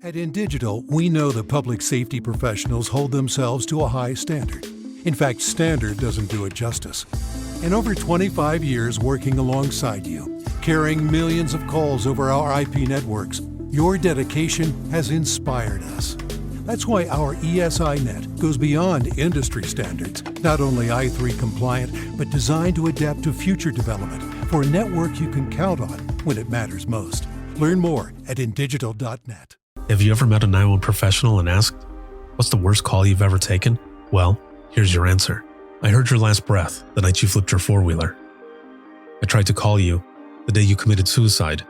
At InDigital, we know that public safety professionals hold themselves to a high standard. In fact, standard doesn't do it justice. In over 25 years working alongside you, carrying millions of calls over our IP networks, your dedication has inspired us. That's why our ESI net goes beyond industry standards, not only i3 compliant, but designed to adapt to future development for a network you can count on when it matters most. Learn more at indigital.net. Have you ever met a 911 professional and asked, what's the worst call you've ever taken? Well, here's your answer. I heard your last breath the night you flipped your four-wheeler. I tried to call you the day you committed suicide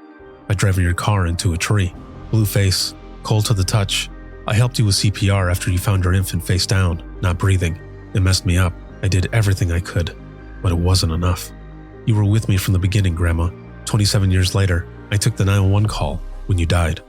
by driving your car into a tree. Blue face, cold to the touch. I helped you with CPR after you found your infant face down, not breathing. It messed me up. I did everything I could, but it wasn't enough. You were with me from the beginning, Grandma. 27 years later, I took the 911 call when you died.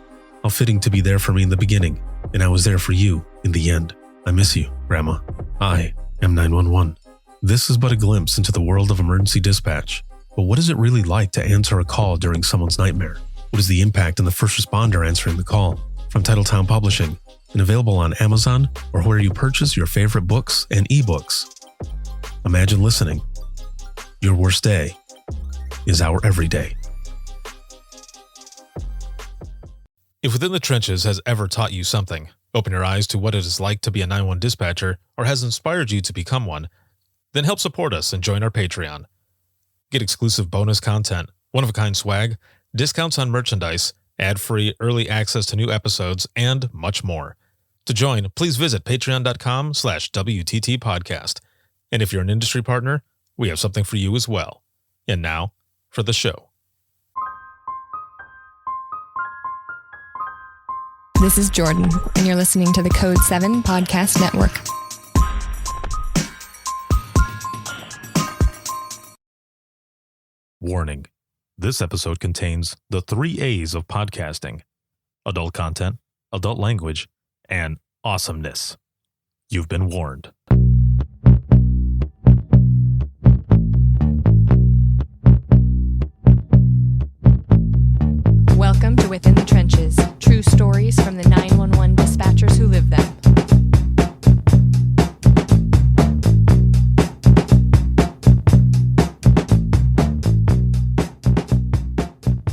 How fitting to be there for me in the beginning, and I was there for you in the end. I miss you, Grandma. I am 911. This is but a glimpse into the world of emergency dispatch. But what is it really like to answer a call during someone's nightmare? What is the impact on the first responder answering the call? From Titletown Publishing, and available on Amazon or where you purchase your favorite books and ebooks. Imagine listening. Your worst day is our everyday. If Within the Trenches has ever taught you something, open your eyes to what it is like to be a 911 dispatcher, or has inspired you to become one, then help support us and join our Patreon. Get exclusive bonus content, one-of-a-kind swag, discounts on merchandise, ad-free early access to new episodes, and much more. To join, please visit patreon.com/WTT podcast. And if you're an industry partner, we have something for you as well. And now, for the show. This is Jordan, and you're listening to the Code 7 Podcast Network. Warning. This episode contains the 3 A's of podcasting: adult content, adult language, and awesomeness. You've been warned. Welcome to Within the Trenches, true stories from the 911 dispatchers who live them.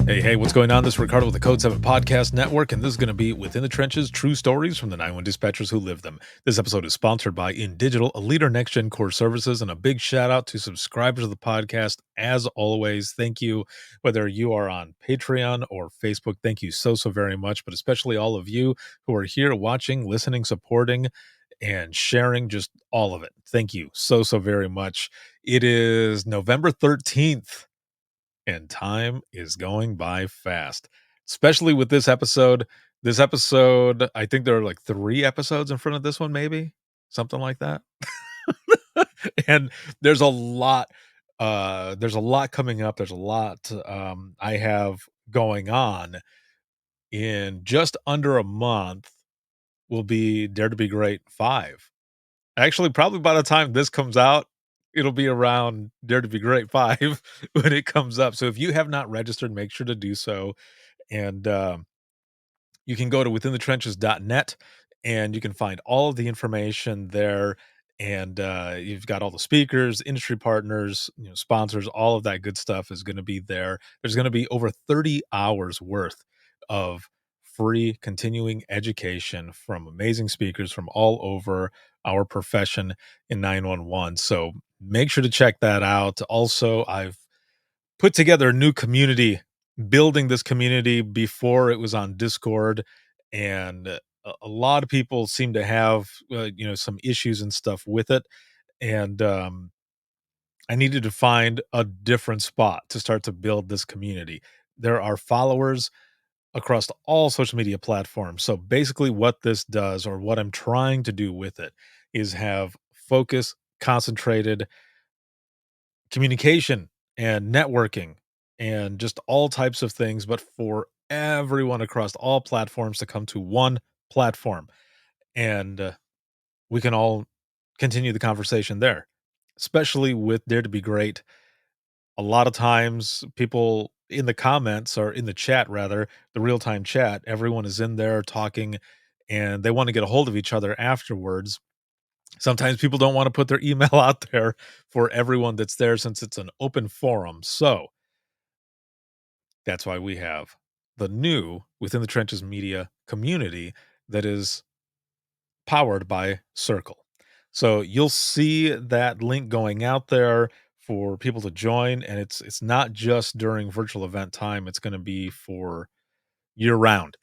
Hey, what's going on? This is Ricardo with the Code 7 Podcast Network, and this is going to be Within the Trenches, true stories from the 911 dispatchers who live them. This episode is sponsored by InDigital, a leader next-gen core services, and a big shout-out to subscribers of the podcast. As always, thank you. Whether you are on Patreon or Facebook, thank you so very much, but especially all of you who are here watching, listening, supporting, and sharing, just all of it. Thank you so very much. It is November 13th. And time is going by fast, especially with this episode. This episode, I think there are like 3 episodes in front of this one, maybe something like that. And there's a lot coming up. There's a lot I have going on. In just under a month will be Dare to Be Great 5. Actually, probably by the time this comes out, it'll be around Dare to Be Great 5 when it comes up. So if you have not registered, make sure to do so. And you can go to withinthetrenches.net and you can find all of the information there. And you've got all the speakers, industry partners, sponsors, all of that good stuff is going to be there. There's going to be over 30 hours worth of free continuing education from amazing speakers from all over our profession in 911. So make sure to check that out. Also, I've put together a new community, building this community before it was on Discord, and a lot of people seem to have some issues and stuff with it, and I needed to find a different spot to start to build this community. There are followers across all social media platforms. So basically what this does, or what I'm trying to do with it, is have focus, concentrated communication and networking and just all types of things, but for everyone across all platforms to come to one platform. And we can all continue the conversation there, especially with Dare to Be Great. A lot of times people in the comments or in the chat rather, the real time chat, everyone is in there talking, and they want to get a hold of each other afterwards. Sometimes people don't want to put their email out there for everyone that's there since it's an open forum. So that's why we have the new Within the Trenches media community that is powered by Circle. So you'll see that link going out there for people to join, and it's not just during virtual event time. It's going to be for year round,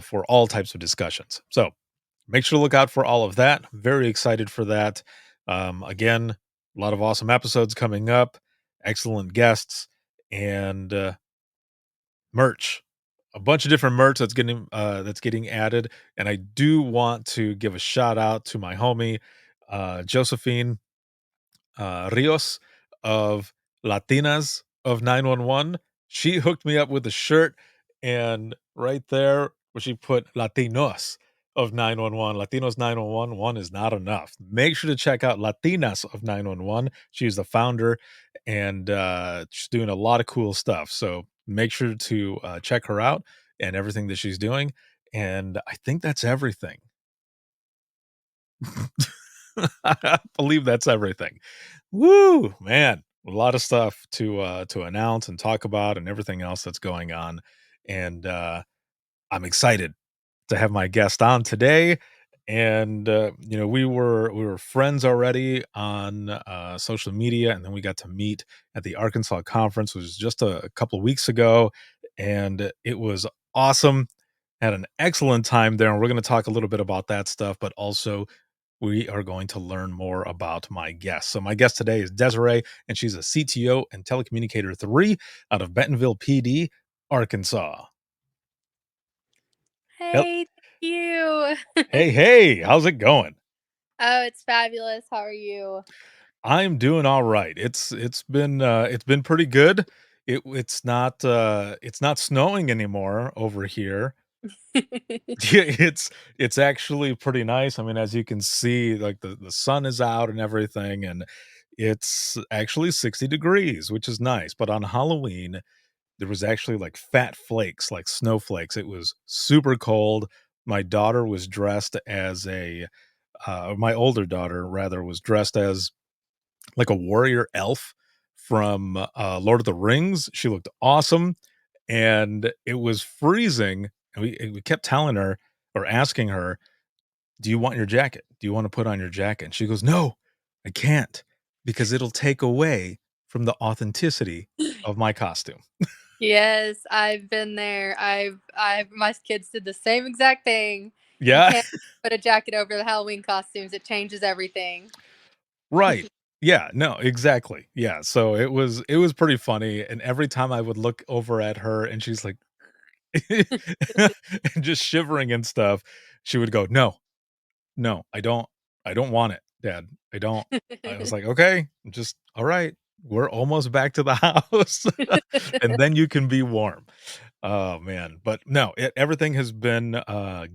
for all types of discussions. So make sure to look out for all of that. Very excited for that. Again, a lot of awesome episodes coming up, excellent guests, and merch. A bunch of different merch that's getting added, and I do want to give a shout out to my homie Josephine Rios of Latinas of 911. She hooked me up with a shirt, and right there, where she put Latinos of 911. Latinos 911 one is not enough. Make sure to check out Latinas of 911. She's the founder, and she's doing a lot of cool stuff. So make sure to check her out and everything that she's doing. And I think that's everything. I believe that's everything. Woo, man. A lot of stuff to announce and talk about and everything else that's going on. And I'm excited to have my guest on today. And we were friends already on social media, and then we got to meet at the Arkansas conference, which was just a couple of weeks ago, and it was awesome. Had an excellent time there, and we're going to talk a little bit about that stuff, but also we are going to learn more about my guest. So my guest today is Desiree, and she's a CTO and Telecommunicator III out of Bentonville PD, Arkansas. Yep. Hey, thank you. Hey, hey, how's it going? Oh, it's fabulous. How are you? I'm doing all right. It's been pretty good. It's not snowing anymore over here. Yeah, it's actually pretty nice. I mean, as you can see, like the sun is out and everything, and it's actually 60 degrees, which is nice. But on Halloween, there was actually like fat flakes, like snowflakes. It was super cold. My daughter was dressed as my older daughter rather was dressed as like a warrior elf from Lord of the Rings. She looked awesome, and it was freezing. And we kept telling her or asking her, "Do you want your jacket? Do you want to put on your jacket?" And she goes, "No, I can't, because it'll take away from the authenticity of my costume." Yes, I've been there. My kids did the same exact thing. You Yeah. can't put a jacket over the Halloween costumes. It changes everything. Right. Yeah, no, exactly. Yeah, so it was pretty funny, and every time I would look over at her and she's like and just shivering and stuff, she would go, "No, no, I don't want it, Dad. I don't." I was like, "Okay, just all right. We're almost back to the house, and then you can be warm." Oh, man, but no, everything has been,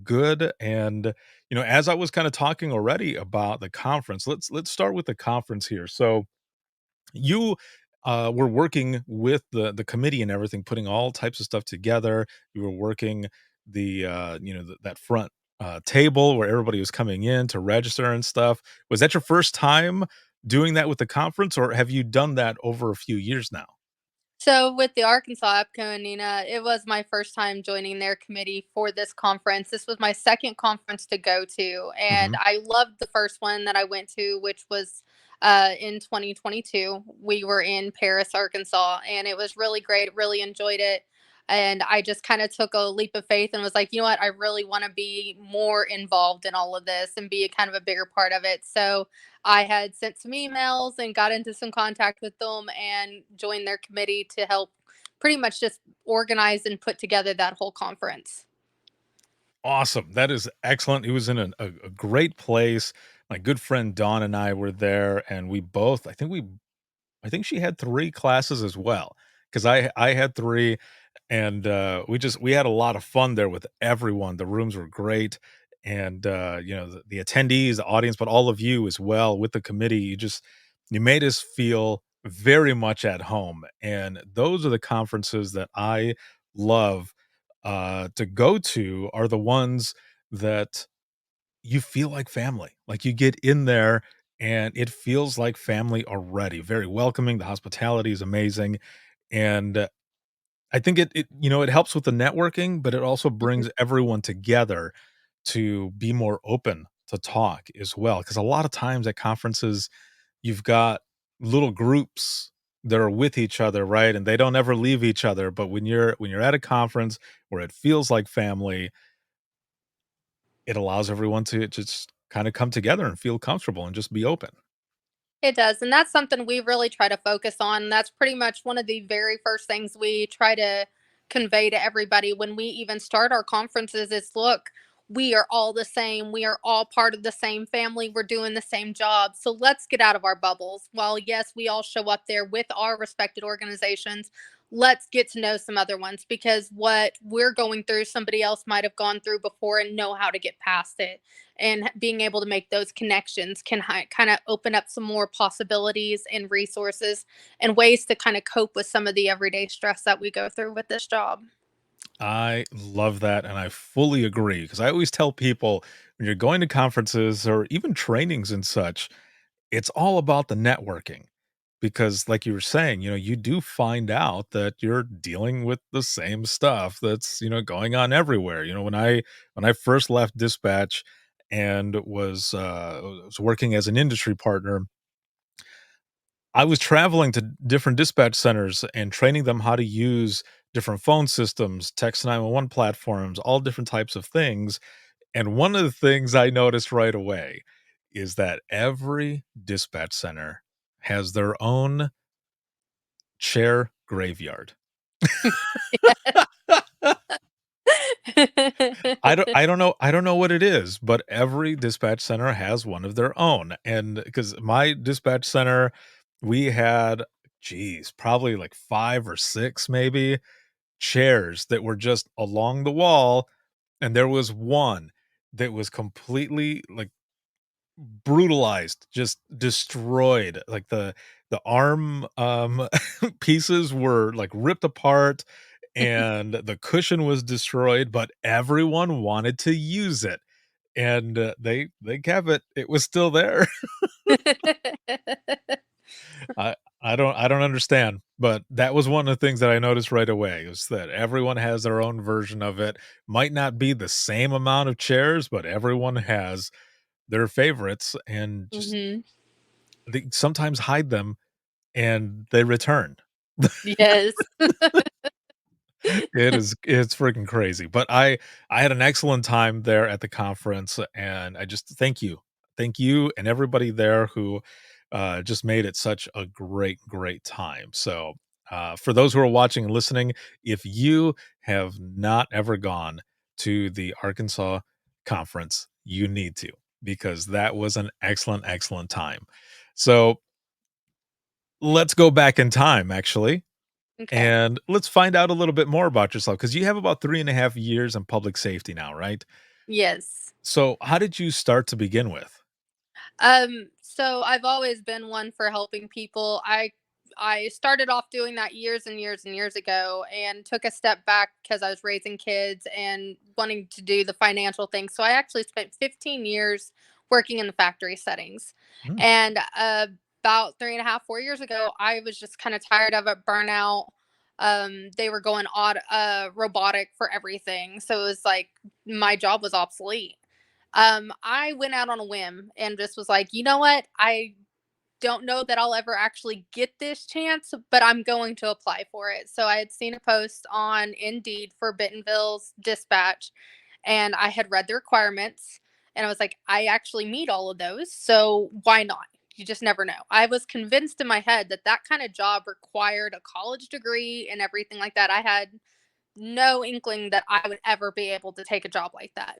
good, and, as I was kinda talking already about the conference, let's start with the conference here. So, you, were working with the committee and everything, putting all types of stuff together. You were working that front, table where everybody was coming in to register and stuff. Was that your first time doing that with the conference, or have you done that over a few years now? So with the Arkansas EPCO, Nina, it was my first time joining their committee for this conference. This was my second conference to go to, and Mhm. I loved the first one that I went to, which was in 2022. We were in Paris, Arkansas, and it was really great. Really enjoyed it. And I just kind of took a leap of faith and was like, you know what? I really want to be more involved in all of this and be a kind of a bigger part of it. So I had sent some emails and got into some contact with them and joined their committee to help pretty much just organize and put together that whole conference. Awesome. That is excellent. He was in a great place. My good friend Dawn and I were there, and we both, I think she had 3 classes as well, because I had 3, and, we had a lot of fun there with everyone. The rooms were great, and, the attendees, the audience, but all of you as well with the committee, you made us feel very much at home. And those are the conferences that I love to go to, are the ones that you feel like family. Like you get in there and it feels like family already. Very welcoming. The hospitality is amazing. And I think it helps with the networking, but it also Mhm. brings everyone together to be more open to talk as well. Because a lot of times at conferences, you've got little groups that are with each other, right? And they don't ever leave each other. But when you're at a conference where it feels like family, it allows everyone to just kind of come together and feel comfortable and just be open. It does, and that's something we really try to focus on. That's pretty much one of the very first things we try to convey to everybody when we even start our conferences is, look, we are all the same. We are all part of the same family. We're doing the same job. So let's get out of our bubbles. While yes, we all show up there with our respected organizations, let's get to know some other ones, because what we're going through, somebody else might have gone through before and know how to get past it, and being able to make those connections can kind of open up some more possibilities and resources and ways to kind of cope with some of the everyday stress that we go through with this job. I love that, and I fully agree, because I always tell people when you're going to conferences or even trainings and such, it's all about the networking. Because like you were saying, you do find out that you're dealing with the same stuff that's, going on everywhere. When I first left dispatch and was working as an industry partner, I was traveling to different dispatch centers and training them how to use different phone systems, text 911 platforms, all different types of things. And one of the things I noticed right away is that every dispatch center has their own chair graveyard. I don't know what it is, but every dispatch center has one of their own. And because my dispatch center, we had, geez, probably like 5 or 6 maybe chairs that were just along the wall, and there was one that was completely, like, brutalized, just destroyed. Like, the arm, pieces were, like, ripped apart, and the cushion was destroyed, but everyone wanted to use it, and, they kept it. It was still there. I I don't understand, but that was one of the things that I noticed right away, is that everyone has their own version of it. Might not be the same amount of chairs, but everyone has their favorites, and just Hmm. they sometimes hide them and they return. Yes. It's freaking crazy. But I had an excellent time there at the conference, and I just thank you. Thank you and everybody there who just made it such a great time. So for those who are watching and listening, if you have not ever gone to the Arkansas conference, you need to, because that was an excellent time. So let's go back in time, actually, Okay. and let's find out a little bit more about yourself, because you have about 3.5 years in public safety now, right? Yes. So how did you start to begin with? So I've always been one for helping people. I started off doing that years and years and years ago, and took a step back because I was raising kids and wanting to do the financial thing. So I actually spent 15 years working in the factory settings. Mm, And about 3.5, 4 years ago, I was just kind of tired of it, burnout. They were going robotic for everything. So it was like my job was obsolete. I went out on a whim and just was like, you know what? I don't know that I'll ever actually get this chance, but I'm going to apply for it. So I had seen a post on Indeed for Bentonville's dispatch, and I had read the requirements, and I was like, I actually meet all of those. So why not? You just never know. I was convinced in my head that that kind of job required a college degree and everything like that. I had no inkling that I would ever be able to take a job like that.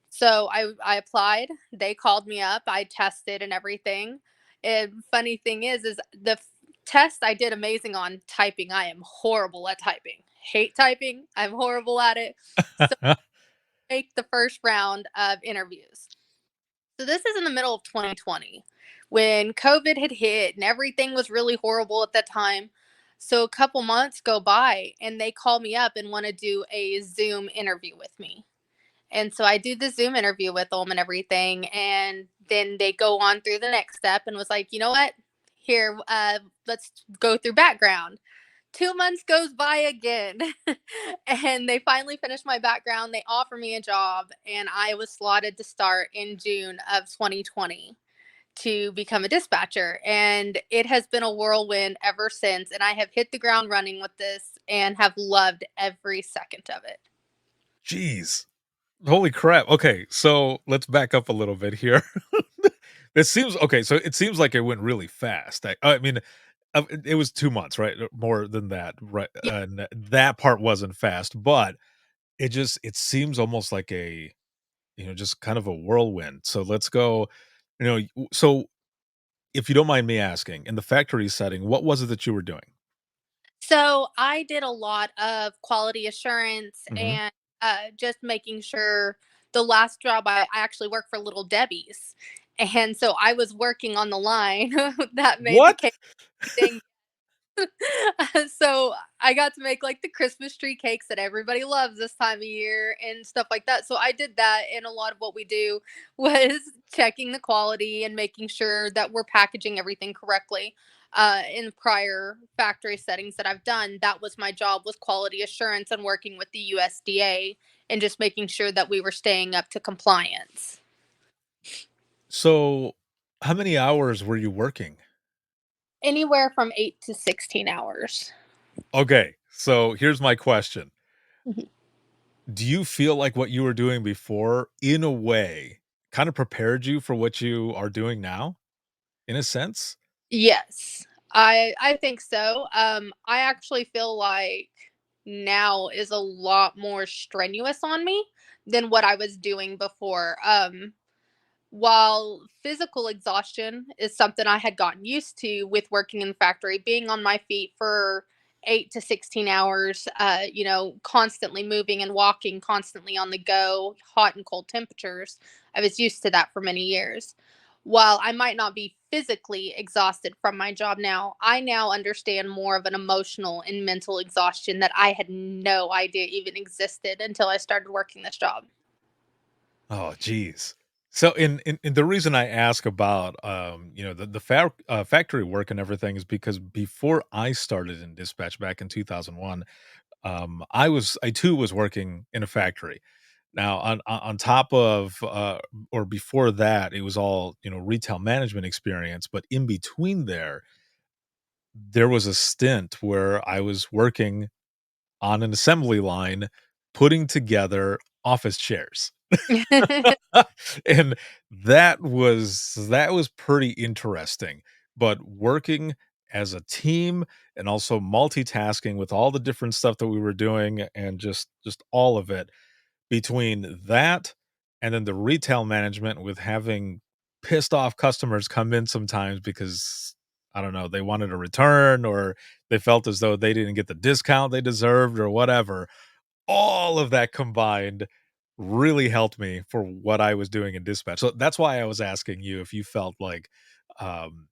So I applied. They called me up. I tested and everything. And funny thing is test I did amazing on typing. I am horrible at typing. Hate typing. I'm horrible at it. So make the first round of interviews. So this is in the middle of 2020. when COVID had hit and everything was really horrible at that time. So a couple months go by and they call me up and want to do a Zoom interview with me. And so I do the Zoom interview with them and everything. And then they go on through the next step and was like, you know what? Here, let's go through background. 2 months goes by again. And they finally finish my background. They offer me a job, and I was slotted to start in June of 2020 to become a dispatcher. And it has been a whirlwind ever since. And I have hit the ground running with this and have loved every second of it. Jeez. Holy crap. Okay, so let's back up a little bit here. It seems okay, so it seems like it went really fast. I mean, it was 2 months, right? More than that, right? Yeah. And that part wasn't fast, but it seems almost like a, just kind of a whirlwind. So let's go, so if you don't mind me asking, in the factory setting, what was it that you were doing? So I did a lot of quality assurance Mhm. and just making sure the last job I actually worked for Little Debbie's. And so I was working on the line that made the What? cake thing. So I got to make like the Christmas tree cakes that everybody loves this time of year and stuff like that. So I did that, and a lot of what we do was checking the quality and making sure that we're packaging everything correctly. In prior factory settings that I've done, that was my job, was quality assurance and working with the USDA and just making sure that we were staying up to compliance. So, how many hours were you working? Anywhere from 8 to 16 hours. Okay, so here's my question. Mhm. Do you feel like what you were doing before, in a way, kind of prepared you for what you are doing now, in a sense? Yes, I think so. I actually feel like now is a lot more strenuous on me than what I was doing before. While physical exhaustion is something I had gotten used to with working in the factory, being on my feet for 8 to 16 hours, constantly moving and walking, constantly on the go, hot and cold temperatures. I was used to that for many years. While I might not be physically exhausted from my job now, I now understand more of an emotional and mental exhaustion that I had no idea even existed until I started working this job. Oh, geez. So, in the reason I ask about, the factory work and everything is because before I started in dispatch back in 2001, I too was working in a factory. Now on top of, or before that, it was all, retail management experience, but in between there was a stint where I was working on an assembly line, putting together office chairs. And that was pretty interesting, but working as a team and also multitasking with all the different stuff that we were doing and just all of it, between that and then the retail management with having pissed off customers come in sometimes because, I don't know, they wanted a return or they felt as though they didn't get the discount they deserved or whatever. All of that combined really helped me for what I was doing in dispatch. So that's why I was asking you if you felt like, um,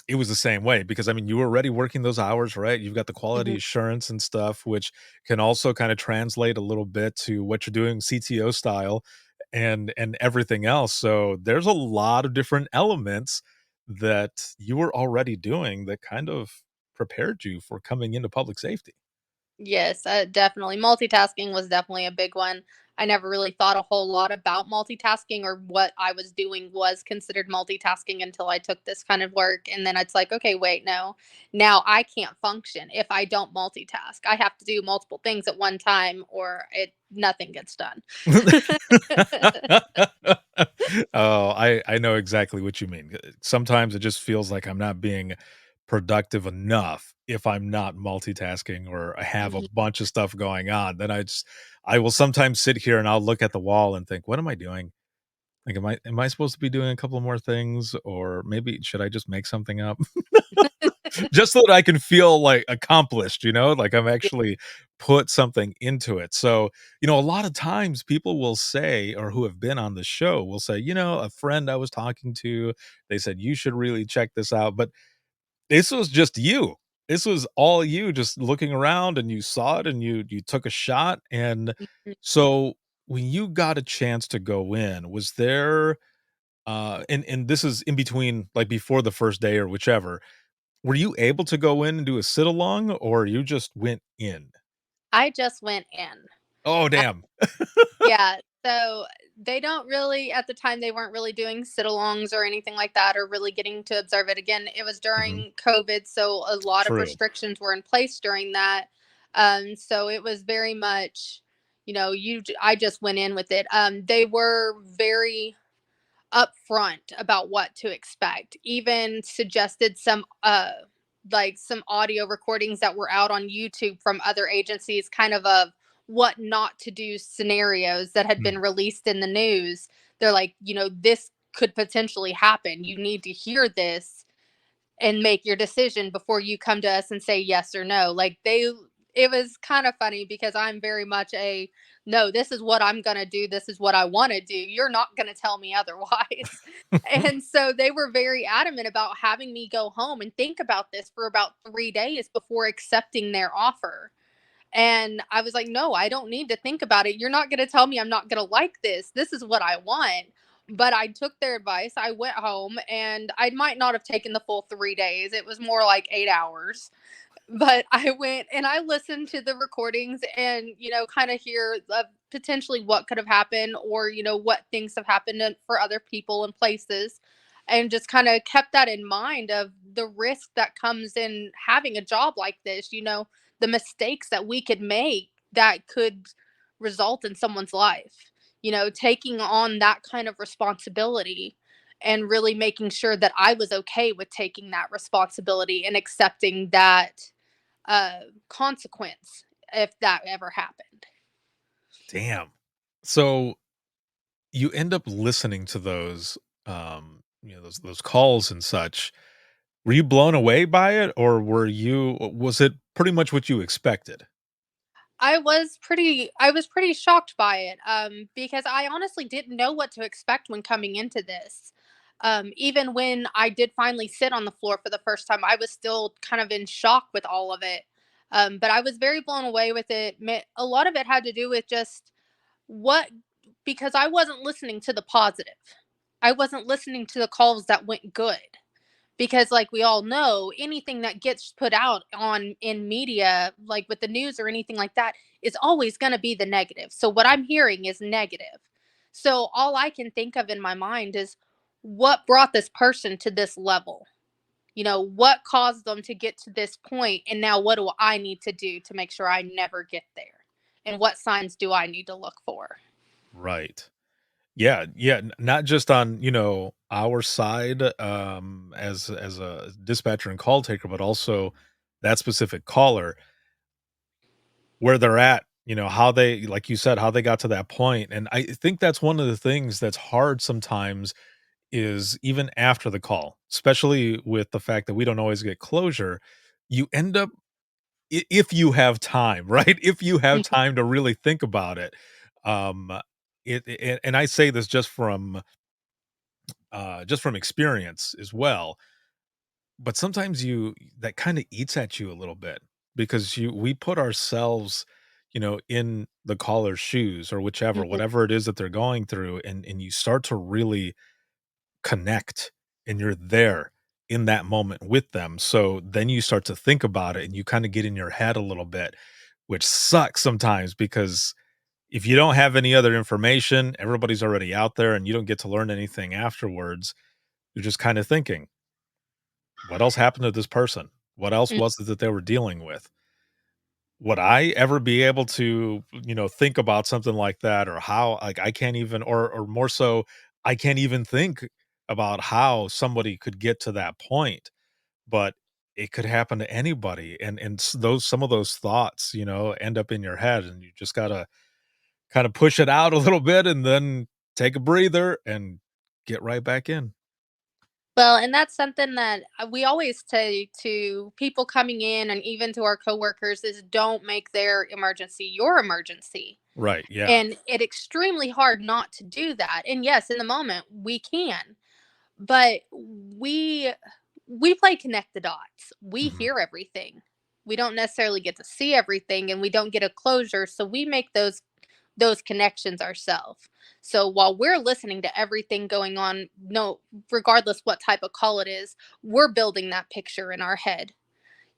it was the same way because, I mean, you were already working those hours, right? You've got the quality Mhm. assurance and stuff, which can also kind of translate a little bit to what you're doing CTO style and everything else. So there's a lot of different elements that you were already doing that kind of prepared you for coming into public safety. Yes, definitely. Multitasking was definitely a big one. I never really thought a whole lot about multitasking or what I was doing was considered multitasking until I took this kind of work. And then it's like, okay, wait, no, now I can't function if I don't multitask. I have to do multiple things at one time or nothing gets done. Oh, I know exactly what you mean. Sometimes it just feels like I'm not being productive enough if I'm not multitasking or I have a Mhm. bunch of stuff going on. Then I will sometimes sit here and I'll look at the wall and think, "What am I doing? Like, am I supposed to be doing a couple more things, or maybe should I just make something up?" just so that I can feel, like, accomplished, like I'm actually put something into it. So, a lot of times people will say, or who have been on the show will say, "A friend I was talking to, they said you should really check this out," but this was just you. This was all you just looking around, and you saw it, and you took a shot. And Mhm. so when you got a chance to go in, was there and this is in between, like, before the first day or whichever, were you able to go in and do a sit along, or you just went in? I just went in. Oh, damn. Yeah, so they don't really at the time, they weren't really doing sit-alongs or anything like that or really getting to observe it. Again, it was Mhm. during COVID, so a lot of True. restrictions were in place during that. So it was very much, I just went in with it. They were very upfront about what to expect. Even suggested some like some audio recordings that were out on YouTube from other agencies, kind of what not to do scenarios that had been Mm. released in the news. They're like, this could potentially happen. You need to hear this and make your decision before you come to us and say yes or no. It was kind of funny because I'm very much a no, this is what I'm going to do. This is what I want to do. You're not going to tell me otherwise. And so they were very adamant about having me go home and think about this for about 3 days before accepting their offer. And I was like, no, I don't need to think about it. You're not going to tell me I'm not going to like this. This is what I want. But I took their advice. I went home and I might not have taken the full 3 days. It was more like 8 hours. But I went and I listened to the recordings and, kind of hear potentially what could have happened or, what things have happened for other people and places. And just kind of kept that in mind of the risk that comes in having a job like this, the mistakes that we could make that could result in someone's life, taking on that kind of responsibility and really making sure that I was okay with taking that responsibility and accepting that uh, consequence if that ever happened. Damn. So you end up listening to those, those calls and such. Were you blown away by it, or was it pretty much what you expected? I was pretty shocked by it, because I honestly didn't know what to expect when coming into this. Even when I did finally sit on the floor for the first time, I was still kind of in shock with all of it. But I was very blown away with it. A lot of it had to do with just what because I wasn't listening to the positive. I wasn't listening to the calls that went good. Because like we all know, anything that gets put out on in media, like with the news or anything like that, is always going to be the negative. So what I'm hearing is negative. So all I can think of in my mind is what brought this person to this level? What caused them to get to this point, and now what do I need to do to make sure I never get there? And what signs do I need to look for? Right. Yeah, yeah, not just on, our side, as a dispatcher and call taker, but also that specific caller, where they're at, how they, like you said, how they got to that point. And I think that's one of the things that's hard sometimes is even after the call, especially with the fact that we don't always get closure, you end up if you have time, right? If you have Mhm. time to really think about it, um, and I say this just from experience as well, but sometimes you that kind of eats at you a little bit because we put ourselves, in the caller's shoes or whichever, Mhm. whatever it is that they're going through, and you start to really connect, and you're there in that moment with them. So then you start to think about it and you kind of get in your head a little bit, which sucks sometimes because if you don't have any other information, everybody's already out there and you don't get to learn anything afterwards. You're just kind of thinking, what else happened to this person? What else Mm. was it that they were dealing with? Would I ever be able to, think about something like that, or how, like, I can't even, or more so, I can't even think about how somebody could get to that point, but it could happen to anybody. And those, some of those thoughts, end up in your head, and you just gotta kind of push it out a little bit and then take a breather and get right back in. Well, and that's something that we always say to people coming in and even to our coworkers is don't make their emergency your emergency. Right. Yeah. And it's extremely hard not to do that. And yes, in the moment we can, but we play connect the dots. We Hmm. hear everything. We don't necessarily get to see everything and we don't get a closure, so we make those connections ourselves. So while we're listening to everything going on, no, regardless what type of call it is, we're building that picture in our head.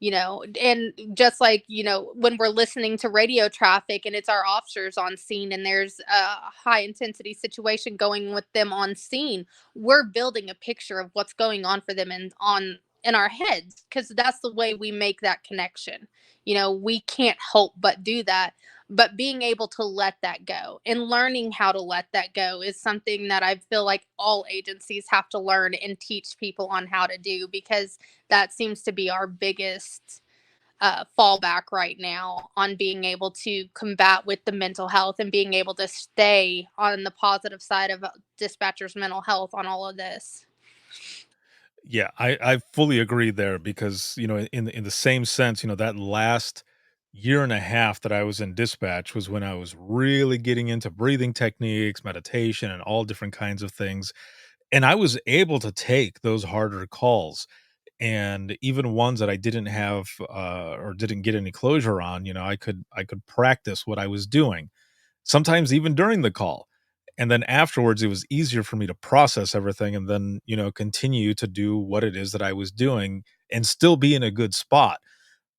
And just like, when we're listening to radio traffic and it's our officers on scene and there's a high intensity situation going with them on scene, we're building a picture of what's going on for them and on in our heads, because that's the way we make that connection. We can't help but do that, but being able to let that go and learning how to let that go is something that I feel like all agencies have to learn and teach people on how to do, because that seems to be our biggest fallback right now on being able to combat with the mental health and being able to stay on the positive side of dispatchers' mental health on all of this. Yeah, I fully agree there because, in the same sense, that last year and a half that I was in dispatch was when I was really getting into breathing techniques, meditation, and all different kinds of things. And I was able to take those harder calls, and even ones that I didn't have or didn't get any closure on, I could practice what I was doing, sometimes even during the call. And then afterwards, it was easier for me to process everything and then, continue to do what it is that I was doing and still be in a good spot.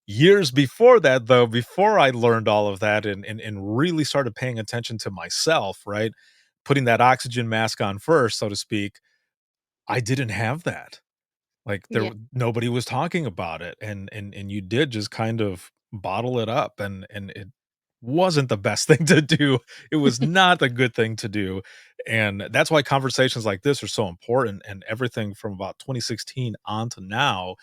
Years before that, though, before I learned all of that and really started paying attention to myself, right? Putting that oxygen mask on first, so to speak, I didn't have that. Like, Yeah. nobody was talking about it, and you did just kind of bottle it up, and it wasn't the best thing to do. It was not a good thing to do, and that's why conversations like this are so important, and everything from about 2016 on to now,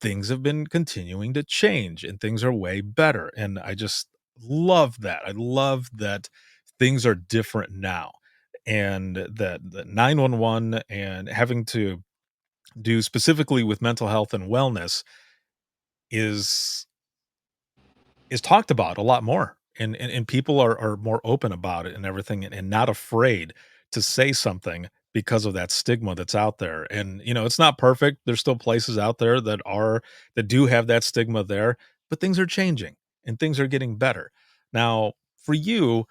things have been continuing to change, and things are way better, and I just love that. I love that things are different now, and that the 911 and having to do specifically with mental health and wellness is is talked about a lot more, and people are more open about it and everything, and not afraid to say something because of that stigma that's out there. And it's not perfect. There's still places out there that do have that stigma there, but things are changing and things are getting better. Now, for you,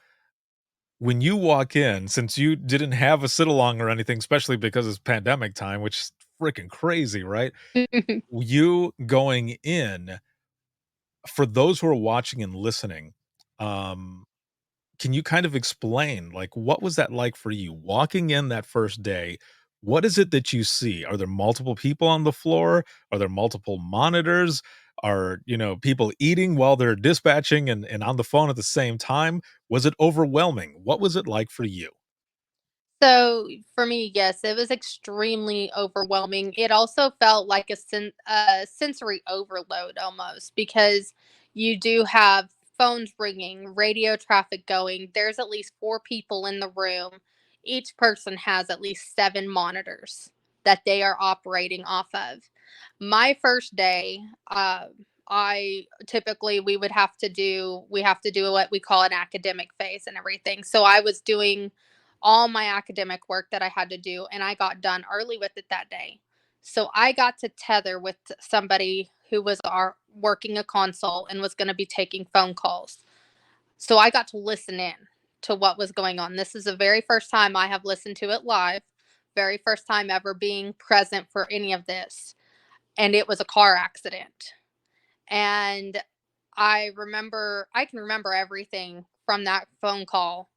when you walk in, since you didn't have a sit along or anything, especially because it's pandemic time, which is freaking crazy, right? You going in, for those who are watching and listening, um, can you kind of explain, like, what was that like for you walking in that first day? What is it that you see? Are there multiple people on the floor? Are there multiple monitors? Are, people eating while they're dispatching and on the phone at the same time? Was it overwhelming? What was it like for you? So for me, yes, it was extremely overwhelming. It also felt like a sensory overload almost, because you do have phones ringing, radio traffic going. There's at least four people in the room. Each person has at least seven monitors that they are operating off of. My first day, I typically we have to do what we call an academic phase and everything. So I was doing all my academic work that I had to do, and I got done early with it that day. So I got to tether with somebody who was working a console and was going to be taking phone calls. So I got to listen in to what was going on. This is the very first time I have listened to it live, very first time ever being present for any of this. And it was a car accident. And I can remember everything from that phone call.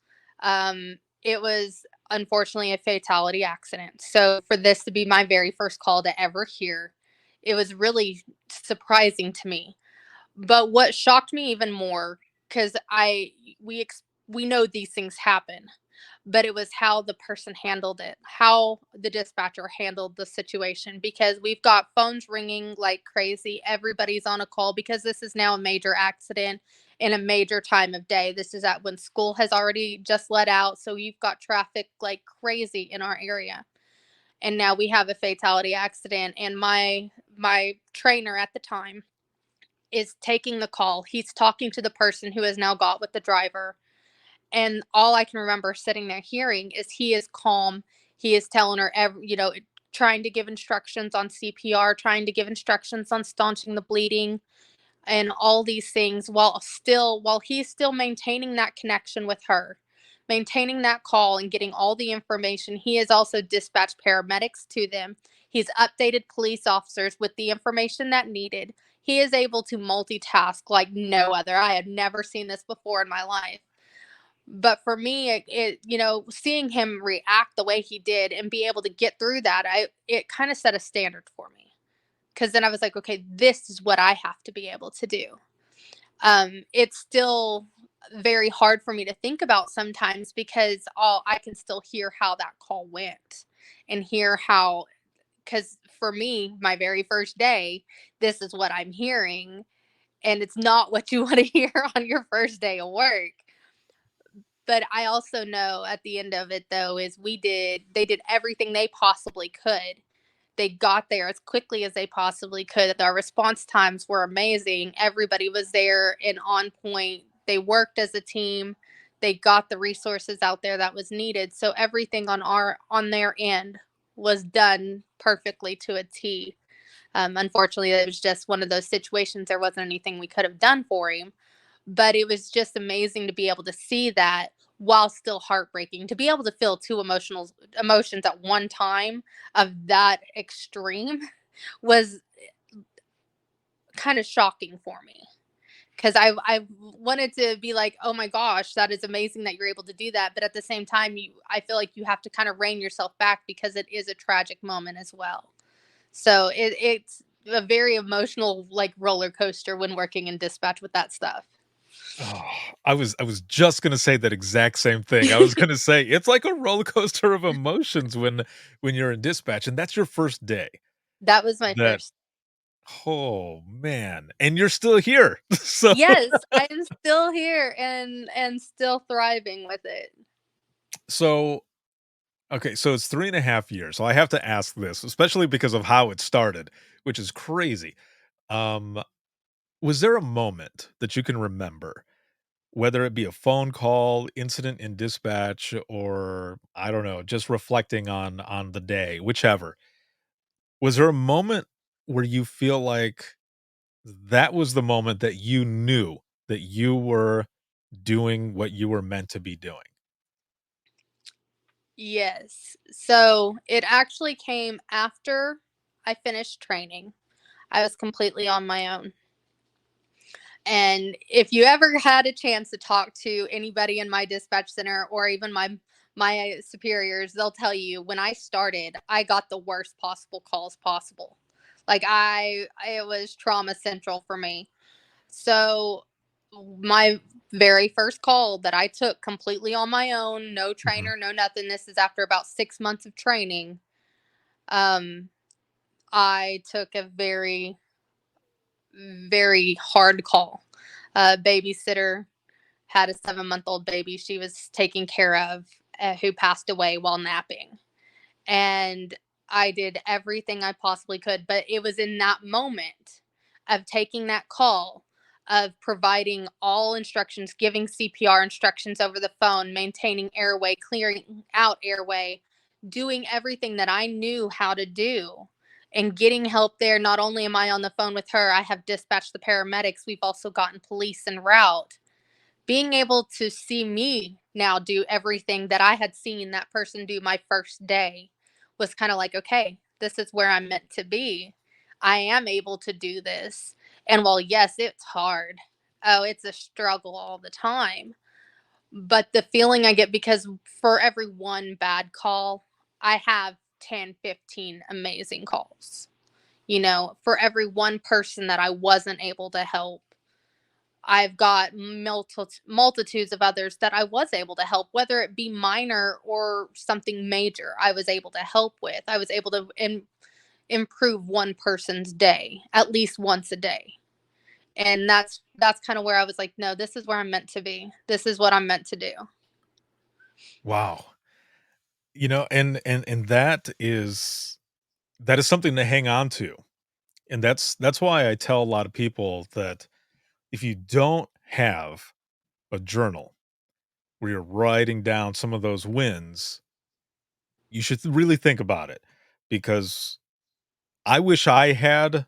It was unfortunately a fatality accident. So for this to be my very first call to ever hear, it was really surprising to me. But what shocked me even more, because we know these things happen, but it was how the person handled it, how the dispatcher handled the situation, because we've got phones ringing like crazy. Everybody's on a call because this is now a major accident in a major time of day. This is at when school has already just let out. So you've got traffic like crazy in our area. and now we have a fatality accident, and my trainer at the time is taking the call. He's talking to the person who has now got with the driver. And all I can remember sitting there hearing is he is calm. He is telling her, trying to give instructions on CPR, trying to give instructions on staunching the bleeding, and all these things while he's still maintaining that connection with her, maintaining that call and getting all the information. He has also dispatched paramedics to them. He's updated police officers with the information that needed. He is able to multitask like no other. I had never seen this before in my life. But for me, seeing him react the way he did and be able to get through that, it kind of set a standard for me. Because then I was like, okay, this is what I have to be able to do. It's still very hard for me to think about sometimes because I can still hear how that call went and hear how, because for me, my very first day, this is what I'm hearing. And it's not what you want to hear on your first day of work. But I also know at the end of it, though, is they did everything they possibly could. They got there as quickly as they possibly could. Our response times were amazing. Everybody was there and on point. They worked as a team. They got the resources out there that was needed. So everything on their end was done perfectly to a T. Unfortunately, it was just one of those situations. There wasn't anything we could have done for him. But it was just amazing to be able to see that while still heartbreaking, to be able to feel two emotions at one time of that extreme was kind of shocking for me. Because I wanted to be like, oh my gosh, that is amazing that you're able to do that. But at the same time, I feel like you have to kind of rein yourself back because it is a tragic moment as well. So it's a very emotional like roller coaster when working in dispatch with that stuff. Oh, I was just gonna say that exact same thing. I was gonna say it's like a roller coaster of emotions when you're in dispatch, and that's your first day. That was my That first. oh man, and you're still here. So Yes, I am still here and still thriving with it. so okay, so it's 3.5 years. So I have to ask this, especially because of how it started, which is crazy. Um, was there a moment that you can remember, whether it be a phone call, incident in dispatch, or I don't know, just reflecting on the day, whichever. Was there a moment where you feel like that was the moment that you knew that you were doing what you were meant to be doing? Yes. So it actually came after I finished training. I was completely on my own. And if you ever had a chance to talk to anybody in my dispatch center or even my superiors, they'll tell you when I started, I got the worst possible calls possible. Like it was trauma central for me. So my very first call that I took completely on my own, no Mhm. trainer, no nothing. This is after about 6 months of training. Um, I took a very, very hard call. A babysitter had a 7-month-old baby she was taking care of, who passed away while napping. And I did everything I possibly could. But it was in that moment of taking that call, of providing all instructions, giving CPR instructions over the phone, maintaining airway, clearing out airway, doing everything that I knew how to do and getting help there. Not only am I on the phone with her, I have dispatched the paramedics. We've also gotten police en route. Being able to see me now do everything that I had seen that person do my first day was kind of like, okay, this is where I'm meant to be. I am able to do this. And while, yes, it's hard, oh, it's a struggle all the time. But the feeling I get, because for every one bad call, I have 10, 15 amazing calls. For every one person that I wasn't able to help, I've got multitudes of others that I was able to help, whether it be minor or something major. I was able to help with. I was able to improve one person's day at least once a day, and that's kind of where I was like, no, this is where I'm meant to be. This is what I'm meant to do. Wow. And that is something to hang on to. And that's why I tell a lot of people that if you don't have a journal where you're writing down some of those wins, you should really think about it, because I wish I had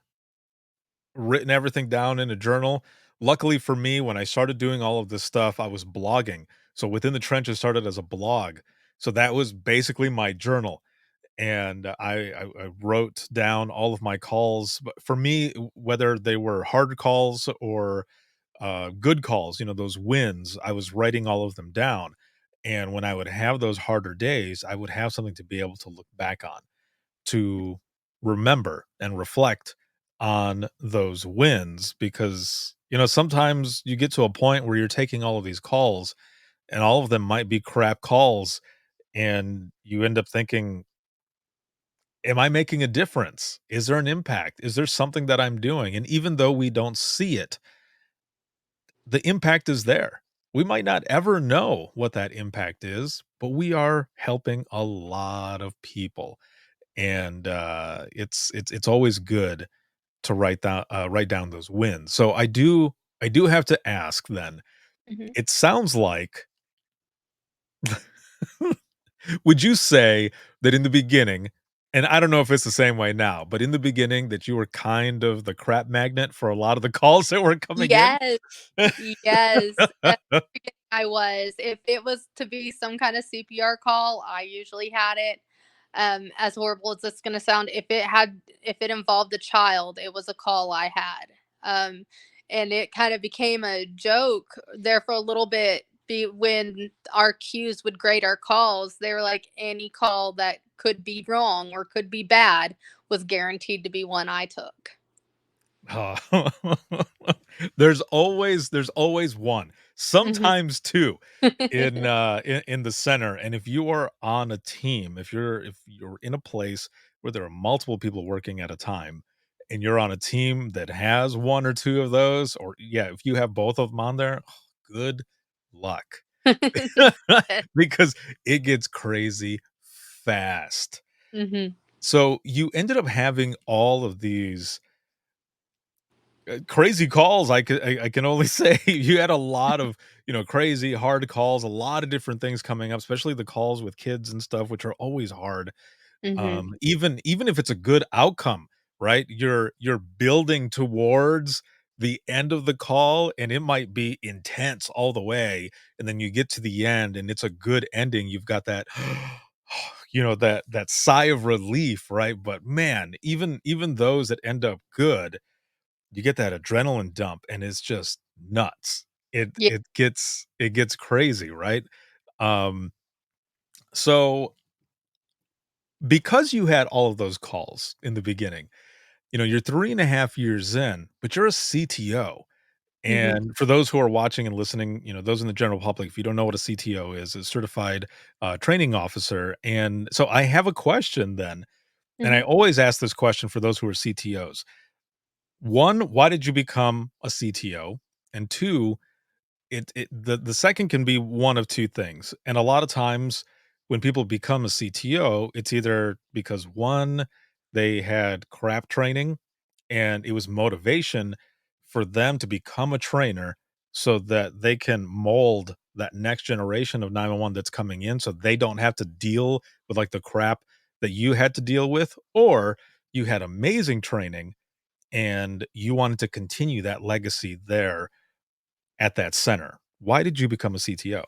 written everything down in a journal. Luckily for me, when I started doing all of this stuff, I was blogging. So Within the Trenches started as a blog. So that was basically my journal. And I wrote down all of my calls. But for me, whether they were hard calls or good calls, those wins, I was writing all of them down. And when I would have those harder days, I would have something to be able to look back on, to remember and reflect on those wins, because sometimes you get to a point where you're taking all of these calls and all of them might be crap calls, and you end up thinking, am I making a difference? Is there an impact? Is there something that I'm doing? And even though we don't see it, the impact is there. We might not ever know what that impact is, but we are helping a lot of people. And it's always good to write down those wins. So I do have to ask then. Mhm. It sounds like, would you say that in the beginning, and I don't know if it's the same way now, but in the beginning that you were kind of the crap magnet for a lot of the calls that were coming in? Yes. Yes, at the beginning I was. If it was to be some kind of CPR call, I usually had it. As horrible as it's gonna sound, if it involved a child, it was a call I had. Um, and it kind of became a joke there for a little bit when our queues would grade our calls, they were like any call that could be wrong or could be bad was guaranteed to be one I took. Oh. There's always one, Mhm. sometimes two, in the center. And if you are on a team, if you're in a place where there are multiple people working at a time, and you're on a team that has one or two of those, or yeah, if you have both of them on there, good luck. Because it gets crazy fast. Mhm. So you ended up having all of these crazy calls. I can only say you had a lot of, crazy hard calls, a lot of different things coming up, especially the calls with kids and stuff, which are always hard. Mhm. Even if it's a good outcome, right? You're building towards the end of the call, and it might be intense all the way, and then you get to the end and it's a good ending. You've got that that sigh of relief, right? But man, even those that end up good, you get that adrenaline dump and it's just nuts. It Yeah. it gets crazy, right? Um, so because you had all of those calls in the beginning, you're 3.5 years in, but you're a CTO. Mhm. And for those who are watching and listening, those in the general public, if you don't know what a CTO is, a certified training officer. And so I have a question then, and I Mhm. always ask this question for those who are CTOs. One, why did you become a CTO? And two, the second can be one of two things. And a lot of times when people become a CTO, it's either because one, they had crap training and it was motivation for them to become a trainer so that they can mold that next generation of 911 that's coming in, so they don't have to deal with like the crap that you had to deal with, or you had amazing training and you wanted to continue that legacy there at that center. Why did you become a CTO?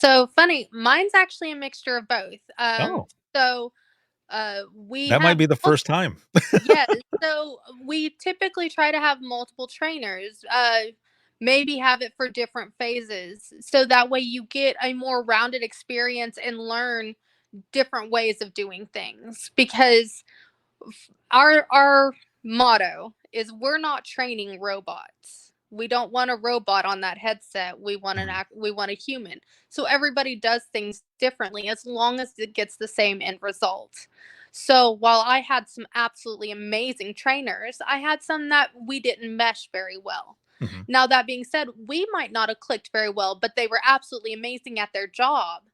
So funny, mine's actually a mixture of both. Oh, So we that might have be the first time. yeah, so we typically try to have multiple trainers. Maybe have it for different phases, so that way you get a more rounded experience and learn different ways of doing things. Because our motto is we're not training robots. We don't want a robot on that headset. Mhm, We want a human. So everybody does things differently as long as it gets the same end result. So while I had some absolutely amazing trainers, I had some that we didn't mesh very well. mhm. Now that being said, we might not have clicked very well, but they were absolutely amazing at their job.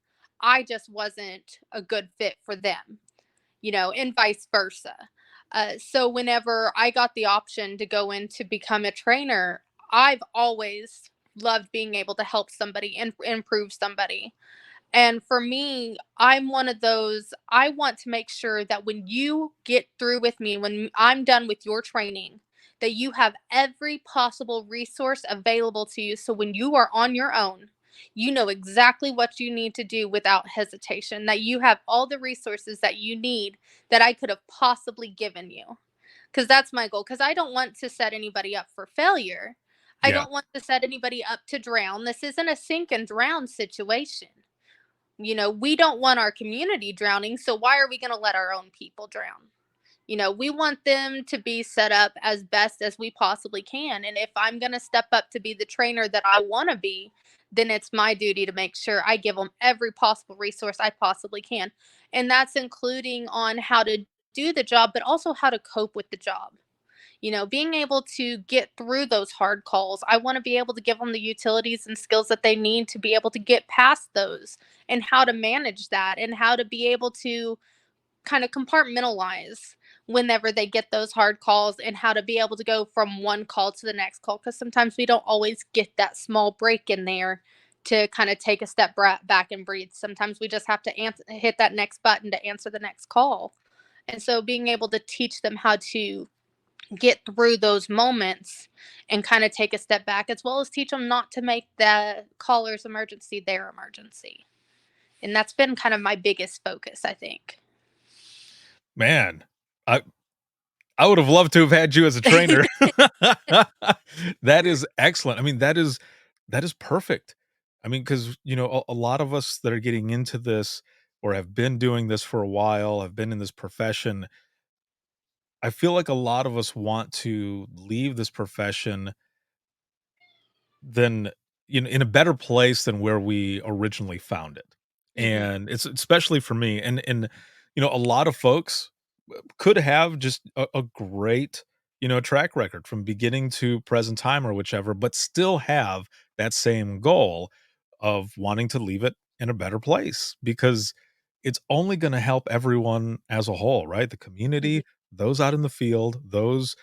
I just wasn't a good fit for them, and vice versa. So whenever I got the option to go in to become a trainer, I've always loved being able to help somebody and improve somebody. And for me, I'm one of those, I want to make sure that when you get through with me, when I'm done with your training, that you have every possible resource available to you. So when you are on your own, you know exactly what you need to do without hesitation, that you have all the resources that you need that I could have possibly given you. Because that's my goal. Because I don't want to set anybody up for failure. I Yeah. don't want to set anybody up to drown. This isn't a sink and drown situation. We don't want our community drowning, so why are we going to let our own people drown? We want them to be set up as best as we possibly can. And if I'm going to step up to be the trainer that I want to be, then it's my duty to make sure I give them every possible resource I possibly can. And that's including on how to do the job, but also how to cope with the job. Being able to get through those hard calls. I want to be able to give them the utilities and skills that they need to be able to get past those, and how to manage that, and how to be able to kind of compartmentalize whenever they get those hard calls, and how to be able to go from one call to the next call, because sometimes we don't always get that small break in there to kind of take a step back and breathe. Sometimes we just have to hit that next button to answer the next call. And so being able to teach them how to get through those moments and kind of take a step back, as well as teach them not to make the caller's emergency their emergency. And that's been kind of my biggest focus, I think. Man, I I would have loved to have had you as a trainer. That is excellent. I mean, that is perfect. I mean, because a lot of us that are getting into this or have been doing this for a while, have been in this profession. I feel like a lot of us want to leave this profession than in a better place than where we originally found it. Hmm. And it's especially for me, and a lot of folks could have just a great track record from beginning to present time or whichever, but still have that same goal of wanting to leave it in a better place, because it's only going to help everyone as a whole, right? The Hmm. community, those out in the field, those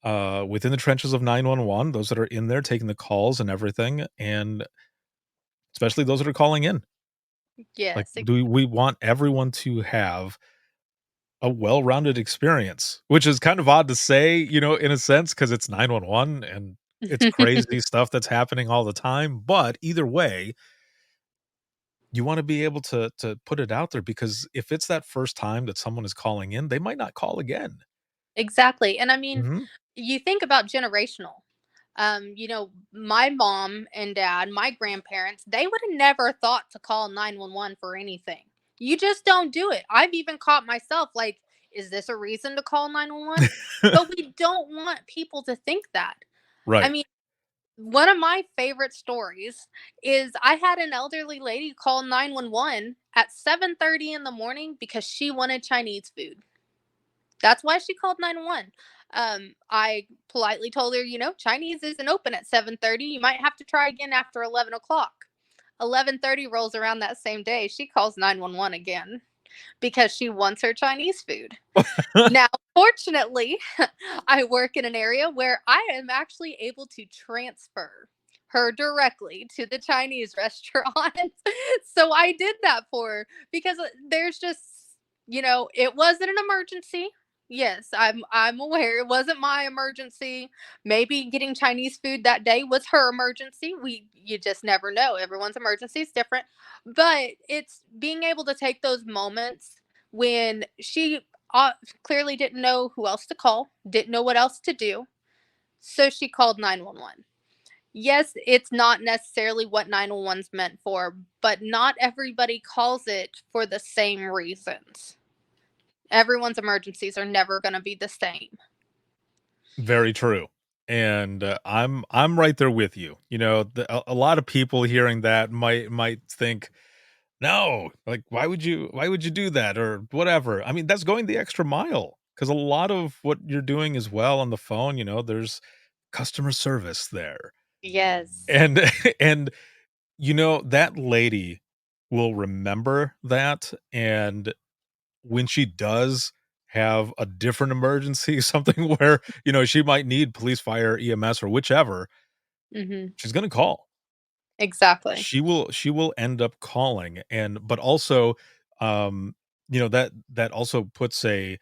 within the trenches of 911, those that are in there taking the calls and everything, and especially those that are calling in. Like, Yes. do we want everyone to have a well-rounded experience, which is kind of odd to say, in a sense, because it's 911 and it's crazy stuff that's happening all the time. But either way, you want to be able to put it out there, because if it's that first time that someone is calling in, they might not call again. Exactly. And I mean, Mhm. you think about generational. My mom and dad, my grandparents, they would have never thought to call 911 for anything. You just don't do it. I've even caught myself like, is this a reason to call 911? But we don't want people to think that. I Right. mean, one of my favorite stories is I had an elderly lady call 911 at 7:30 in the morning because she wanted Chinese food. That's why she called 911. I politely told her, Chinese isn't open at 7:30. You might have to try again after 11 o'clock. 11:30 rolls around that same day. She calls 911 again because she wants her Chinese food. Now, fortunately, I work in an area where I am actually able to transfer her directly to the Chinese restaurant. So I did that for her because there's just, it wasn't an emergency. Yes, I'm aware it wasn't my emergency. Maybe getting Chinese food that day was her emergency. You just never know. Everyone's emergency is different. But it's being able to take those moments when she clearly didn't know who else to call, didn't know what else to do. So she called 911. Yes, it's not necessarily what 911's meant for, but not everybody calls it for the same reasons. Everyone's emergencies are never going to be the same. Very true. And I'm right there with you. A lot of people hearing that might think, no, like, why would you do that or whatever? I mean, that's going the extra mile, because a lot of what you're doing as well on the phone, there's customer service there. Yes. And and that lady will remember that, and when she does have a different emergency, something where, she might need police, fire, EMS, or whichever, Mhm. she's gonna call. Exactly. She will end up calling, but also, that also puts a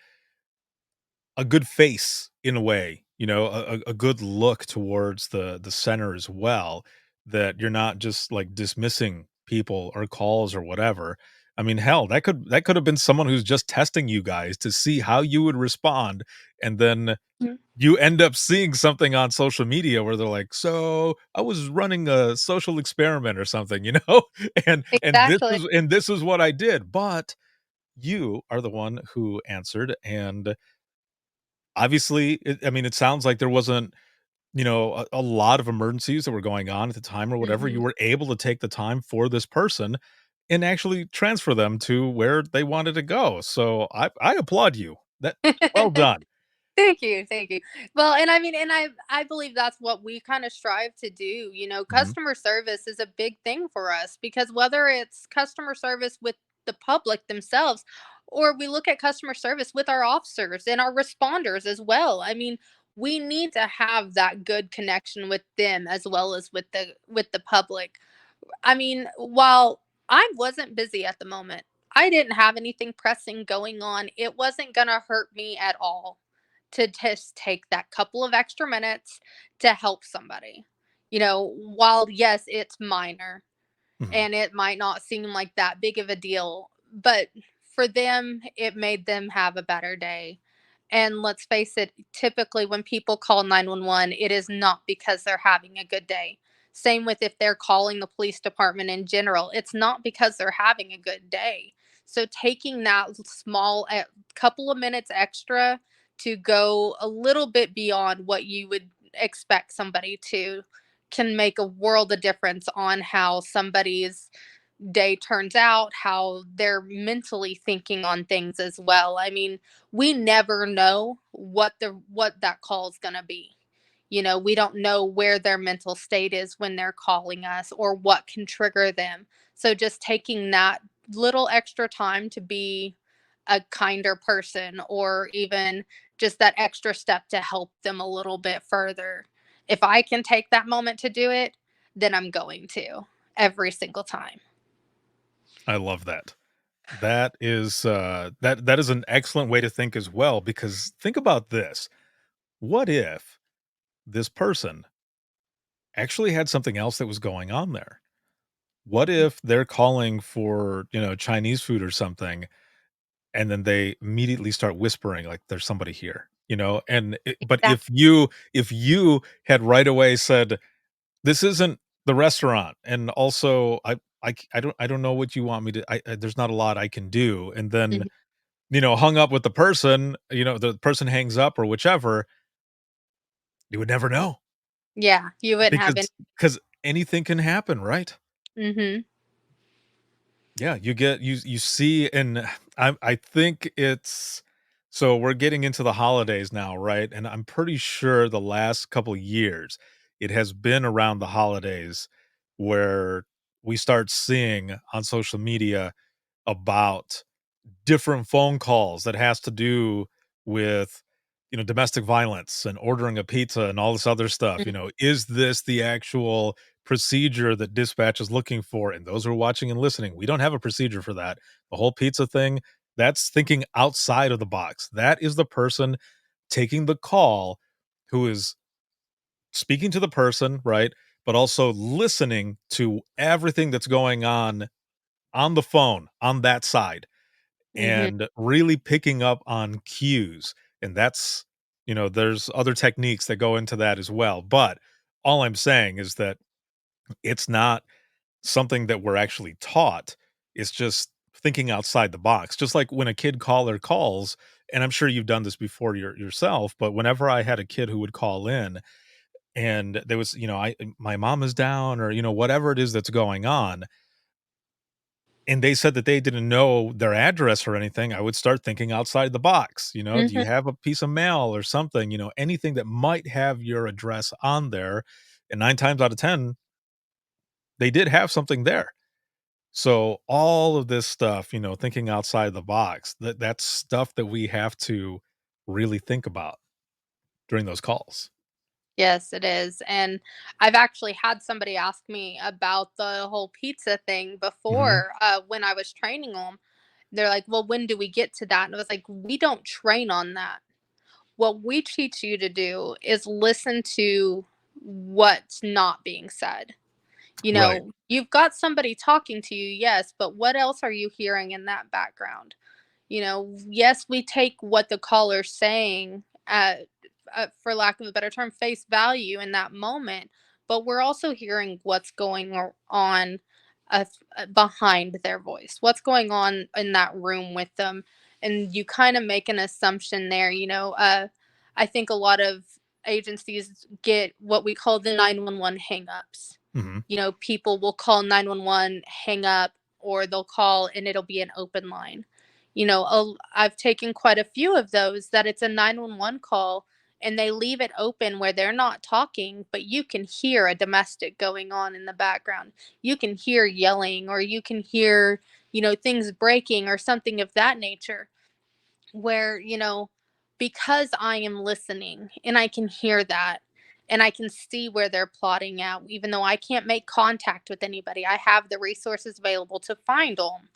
good face in a way, a good look towards the center as well, that you're not just, like, dismissing people or calls or whatever. I mean, hell, that could have been someone who's just testing you guys to see how you would respond, and then Mhm. you end up seeing something on social media where they're like, "So, I was running a social experiment or something," and this Exactly. is and this is what I did, but you are the one who answered, and obviously, I mean, it sounds like there wasn't, a lot of emergencies that were going on at the time or whatever. You Mhm. were able to take the time for this person and actually transfer them to where they wanted to go. So I applaud you. That well done. Thank you, thank you. Well, and I mean, and I believe that's what we kind of strive to do. Mhm. Customer service is a big thing for us because whether it's customer service with the public themselves, or we look at customer service with our officers and our responders as well. I mean, we need to have that good connection with them as well as with the public. I mean, while I wasn't busy at the moment, I didn't have anything pressing going on. It wasn't going to hurt me at all to just take that couple of extra minutes to help somebody. While yes, it's minor Mhm. and it might not seem like that big of a deal, but for them, it made them have a better day. And let's face it, typically when people call 911, it is not because they're having a good day. Same with if they're calling the police department in general, it's not because they're having a good day. So taking that small couple of minutes extra to go a little bit beyond what you would expect somebody to can make a world of difference on how somebody's day turns out, how they're mentally thinking on things as well. I mean, we never know what that call is going to be. We don't know where their mental state is when they're calling us or what can trigger them. So just taking that little extra time to be a kinder person or even just that extra step to help them a little bit further. If I can take that moment to do it, then I'm going to every single time. I love that. That is an excellent way to think as well, because think about this. What if this person actually had something else that was going on there? What if they're calling for, Chinese food or something, and then they immediately start whispering like there's somebody here, but That if you had right away said, "This isn't the restaurant, and also I don't know what you want me to there's not a lot I can do," and then, Mhm. hung up with the person, the person hangs up or whichever, you would never know, Yeah, you wouldn't have any. because anything can happen, right? Mhm. Yeah, you see, and I think it's so we're getting into the holidays now, right? And I'm pretty sure the last couple years, it has been around the holidays where we start seeing on social media about different phone calls that has to do with, domestic violence and ordering a pizza and all this other stuff. Mm. Is this the actual procedure that dispatch is looking for? And those who are watching and listening, we don't have a procedure for that. The whole pizza thing, that's thinking outside of the box. That is the person taking the call who is speaking to the person, right? But also listening to everything that's going on the phone on that side, Mhm. and really picking up on cues. And that's, there's other techniques that go into that as well. But all I'm saying is that it's not something that we're actually taught. It's just thinking outside the box. Just like when a kid caller calls, and I'm sure you've done this before yourself, but whenever I had a kid who would call in and there was, my mom is down, or, whatever it is that's going on, and they said that they didn't know their address or anything, I would start thinking outside the box. Do Mhm. you have a piece of mail or something? Anything that might have your address on there. And 9 times out of 10, they did have something there. So all of this stuff, thinking outside the box, that's stuff that we have to really think about during those calls. Yes, it is. And I've actually had somebody ask me about the whole pizza thing Mhm. before when I was training them. They're like, well, when do we get to that? And I was like, we don't train on that. What we teach you to do is listen to what's not being said. Right. You've got somebody talking to you, yes, but what else are you hearing in that background? Yes, we take what the caller's saying for lack of a better term, face value in that moment, but we're also hearing what's going on behind their voice, what's going on in that room with them, and you kind of make an assumption there. I think a lot of agencies get what we call the 911 hangups. Mhm. People will call 911, hang up, or they'll call and it'll be an open line. I've taken quite a few of those that it's a 911 call and they leave it open where they're not talking, but you can hear a domestic going on in the background. You can hear yelling, or you can hear, things breaking or something of that nature where, because I am listening and I can hear that and I can see where they're plotting out, even though I can't make contact with anybody, I have the resources available to find them.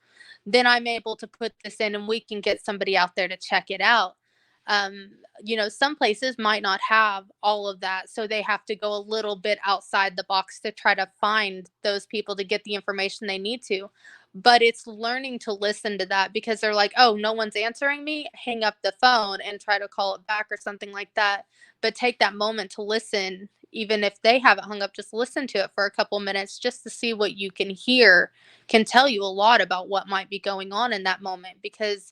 Then I'm able to put this in and we can get somebody out there to check it out. Um, some places might not have all of that, so they have to go a little bit outside the box to try to find those people to get the information they need to. But it's learning to listen to that because they're like, oh, no one's answering me, hang up the phone and try to call it back or something like that. But take that moment to listen, even if they haven't hung up, just listen to it for a couple minutes just to see what you can hear can tell you a lot about what might be going on in that moment. Because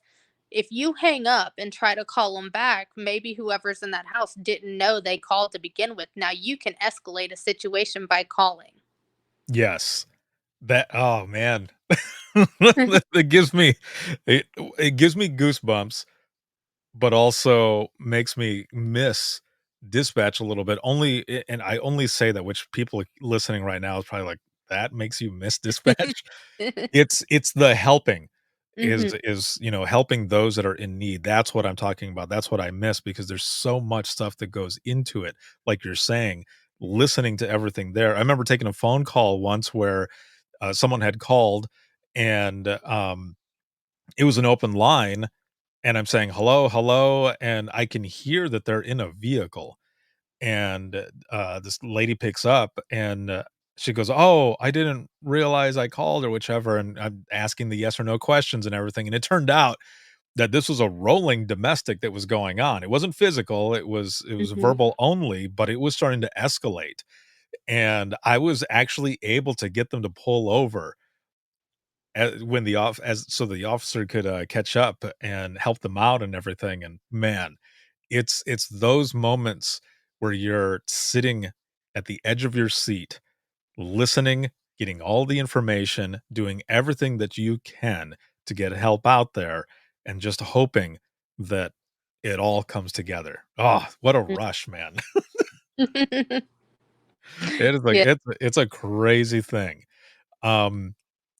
if you hang up and try to call them back, maybe whoever's in that house didn't know they called to begin with. Now you can escalate a situation by calling. Yes. Oh, man. It gives me it gives me goosebumps, but also makes me miss dispatch a little bit. And I only say that, which people listening right now is probably like, "That makes you miss dispatch?" It's the helping Hmm. helping those that are in need. That's what I'm talking about. That's what I miss because there's so much stuff that goes into it. Like you're saying, listening to everything there. I remember taking a phone call once where someone had called and it was an open line and I'm saying hello, hello, and I can hear that they're in a vehicle and this lady picks up and she goes, "Oh, I didn't realize I called," or whichever, and I'm asking the yes or no questions and everything, and it turned out that this was a rolling domestic that was going on. It wasn't physical, it was Hmm. verbal only, but it was starting to escalate, and I was actually able to get them to pull over when the off as so the officer could catch up and help them out and everything. And man, it's those moments where you're sitting at the edge of your seat, listening, getting all the information, doing everything that you can to get help out there, and just hoping that it all comes together. Oh, what a rush, man. It is like Yeah. it's a crazy thing. Um,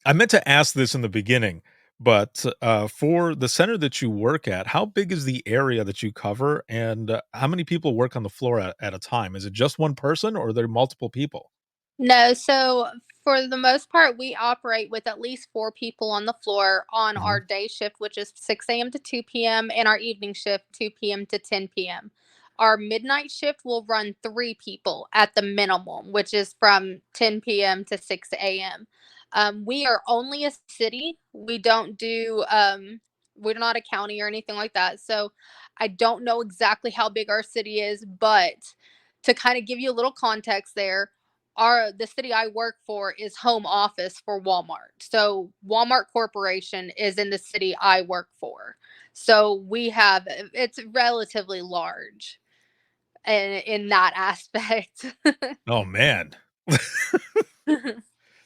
I meant to ask this in the beginning, but for the center that you work at, how big is the area that you cover, and how many people work on the floor at a time? Is it just one person, or are there multiple people? No, so for the most part, we operate with at least four people on the floor on Mhm. our day shift, which is 6 a.m. to 2 p.m., and our evening shift, 2 p.m. to 10 p.m. Our midnight shift will run three people at the minimum, which is from 10 p.m. to 6 a.m. We are only a city. We're not a county or anything like that. So I don't know exactly how big our city is, but to kind of give you a little context there, the city I work for is home office for Walmart. So Walmart Corporation is in the city I work for. So it's relatively large in that aspect. Oh man.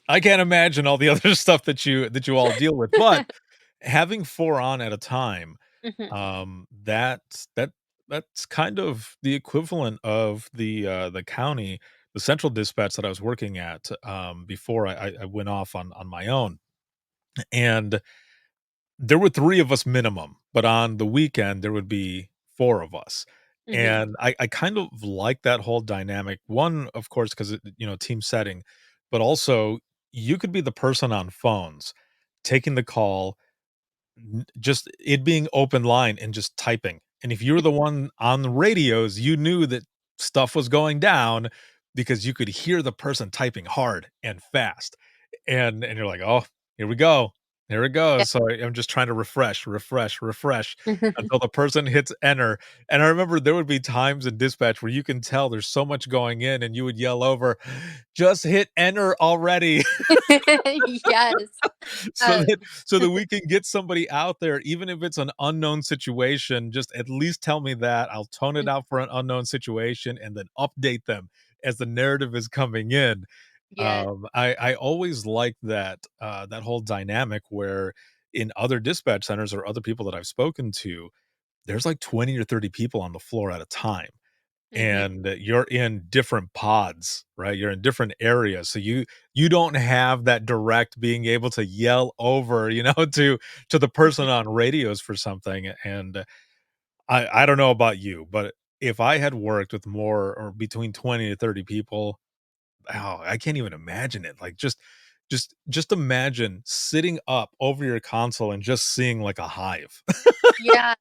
I can't imagine all the other stuff that you all deal with, but having 4 on at a time, Mhm. that's kind of the equivalent of the county, the central dispatch that I was working at, before I went off on my own. And there were 3 of us minimum, but on the weekend, there would be 4 of us. Mhm. And I kind of like that whole dynamic. One, of course, 'cause team setting, but also you could be the person on phones taking the call, just it being open line and just typing. And if you're the one on the radios, you knew that stuff was going down because you could hear the person typing hard and fast. And you're like, "Oh, here we go. There it Yeah. goes." So I'm just trying to refresh until the person hits enter. And I remember there would be times in dispatch where you can tell there's so much going in and you would yell over, "Just hit enter already." Yes. so Uh, that so that we can get somebody out there, even if it's an unknown situation, just at least tell me that. I'll tone it out for an unknown situation and then update them as the narrative is coming in. yes. I always like that that whole dynamic where in other dispatch centers or other people that I've spoken to, there's like 20 or 30 people on the floor at a time, Mhm. and you're in different pods, right? You're in different areas. So you don't have that direct being able to yell over, to the person on radios for something. And I don't know about you, but if I had worked with more or between 20 to 30 people, oh, I can't even imagine it. Like just imagine sitting up over your console and just seeing like a hive. Yeah.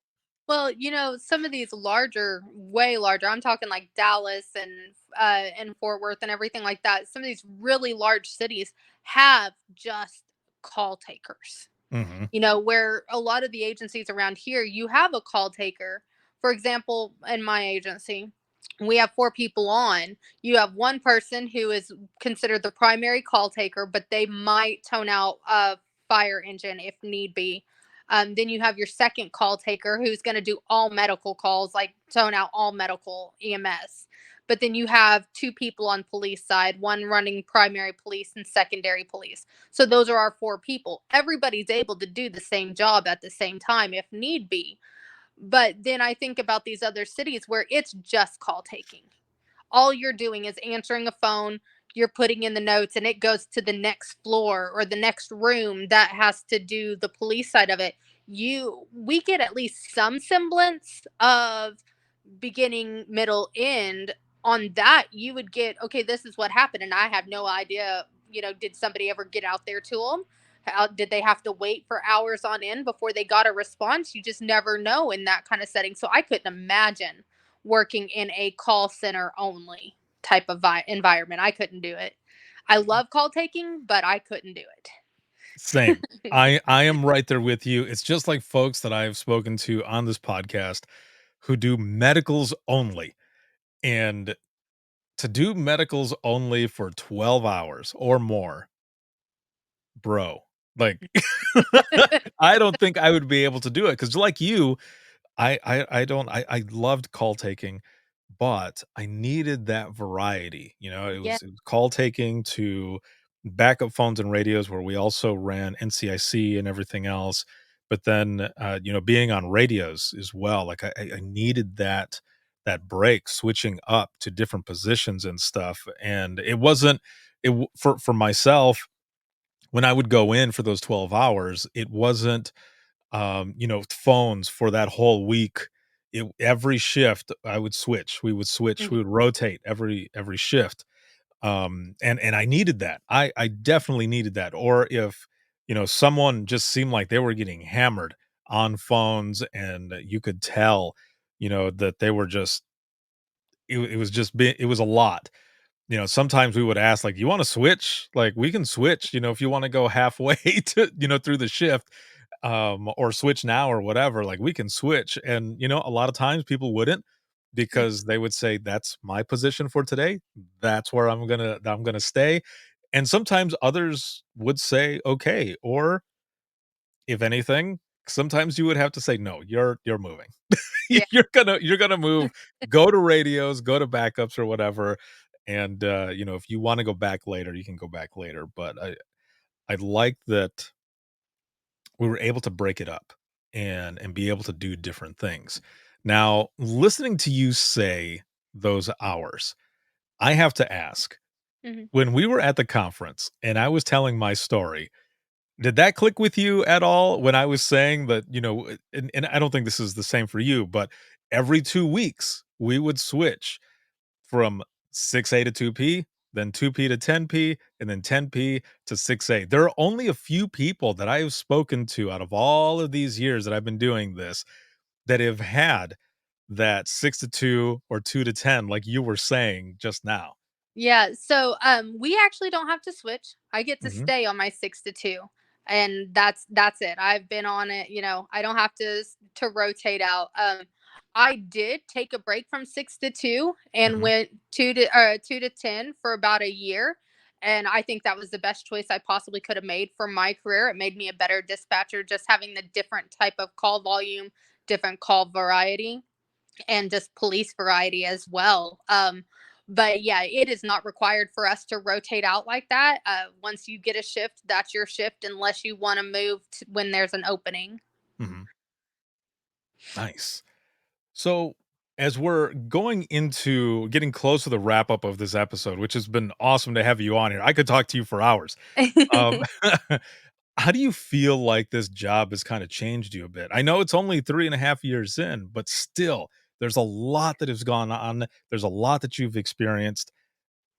Well, some of these larger, way larger, I'm talking like Dallas and Fort Worth and everything like that. Some of these really large cities have just call takers. Mhm. Where a lot of the agencies around here, you have a call taker. For example, in my agency, we have 4 people on. You have one person who is considered the primary call taker, but they might tone out a fire engine if need be. Then you have your second call taker who's going to do all medical calls, like tone out all medical EMS. But then you have 2 people on police side, one running primary police and secondary police. So those are our 4 people. Everybody's able to do the same job at the same time if need be. But then I think about these other cities where it's just call taking. All you're doing is answering a phone, you're putting in the notes, and it goes to the next floor or the next room that has to do the police side of it. We get at least some semblance of beginning, middle, end. On that, you would get, okay, this is what happened, and I have no idea. Did somebody ever get out there to them? How did they have to wait for hours on end before they got a response? You just never know in that kind of setting. So I couldn't imagine working in a call center only type of environment. I couldn't do it. I love call taking, but I couldn't do Same. it. I am right there with you. It's just like folks that I've spoken to on this podcast who do medicals only. And to do medicals only for 12 hours or more, bro, like I don't think I would be able to do it because like you, I don't I loved call taking, but I needed that variety, Yeah. it was call taking to backup phones and radios where we also ran NCIC and everything else, but then, being on radios as well, like I needed that break, switching up to different positions and stuff, and it wasn't it w for myself, when I would go in for those 12 hours, it wasn't phones for that whole week. Every shift I would switch. We would switch. We Mhm. would rotate every shift. And I needed that. I definitely needed that. Or if someone just seemed like they were getting hammered on phones, and you could tell, that they were just it was just it was a lot. Sometimes we would ask, like, "You wanna switch?" Like, "We can switch, if you wanna go halfway to through the shift, or switch now or whatever, like, we can switch." And, a lot of times people wouldn't because they would say, "That's my position for today. That's where I'm gonna stay." And sometimes others would say, "Okay," or if anything, sometimes you would have to say, "No, you're moving." Yeah. You're gonna move, go to radios, go to backups or whatever, and, if you wanna go back later, you can go back later, but I like that we were able to break it up and be able to do different things. Now, listening to you say those hours, I have to ask, Mhm. when we were at the conference and I was telling my story, Did that click with you at all when I was saying that, and I don't think this is the same for you, but every 2 weeks, we would switch from 6A to 2P, then 2P to 10P, and then 10P to 6A. There are only a few people that I have spoken to out of all of these years that I've been doing this that have had that 6 to 2 or 2 to 10, like you were saying just now. Yeah, so we actually don't have to switch. I get to Mhm, stay on my 6 to 2, and that's it. I've been on it, I don't have to rotate out. I did take a break from 6 to 2 and mhm, went 2 to 10 for about a year, and I think that was the best choice I possibly could have made for my career. It made me a better dispatcher just having the different type of call volume, different call variety, and just police variety as well. But yeah, it is not required for us to rotate out like that. Once you get a shift, that's your shift, unless you want to move when there's an opening. mhm. Nice. So, as we're going into getting close to the wrap up of this episode, which has been awesome to have you on here, I could talk to you for hours. Um, how do you feel like this job has kind of changed you a bit? I know it's only 3.5 years in, but still, there's a lot that has gone on. There's a lot that you've experienced.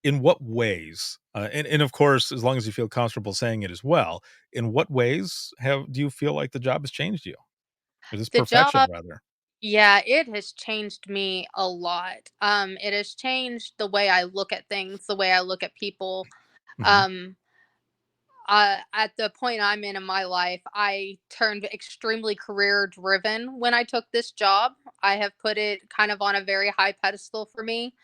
In what ways? And of course, as long as you feel comfortable saying it as well, in what ways do you feel like the job has changed you, or this The profession job, rather? yeah, it has changed me a lot. It has changed the way I look at things, the way I look at people. Hmm. Um, at the point I'm in my life, I turned extremely career driven when I took this job. I have put it kind of on a very high pedestal for me,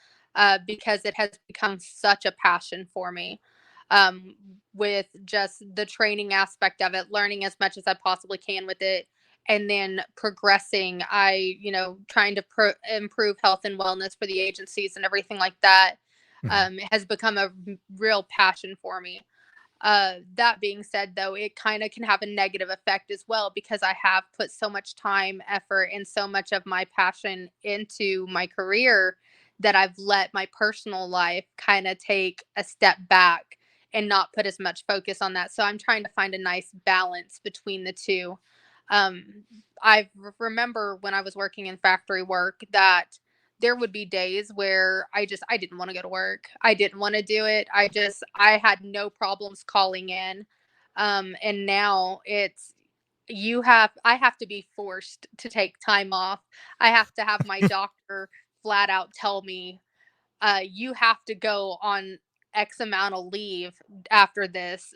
because it has become such a passion for me. Um, with just the training aspect of it, learning as much as I possibly can with it, and then progressing. Trying to improve health and wellness for the agencies and everything like that, Hmm. has become a real passion for me. That being said, though, it kind of can have a negative effect as well, because I have put so much time, effort, and so much of my passion into my career that I've let my personal life kind of take a step back and not put as much focus on that. So I'm trying to find a nice balance between the two. Um, remember when I was working in factory work that there would be days where I didn't want to go to work. I didn't want to do it. I had no problems calling in. And now I have to be forced to take time off. I have to have my doctor flat out tell me, you have to go on X amount of leave after this,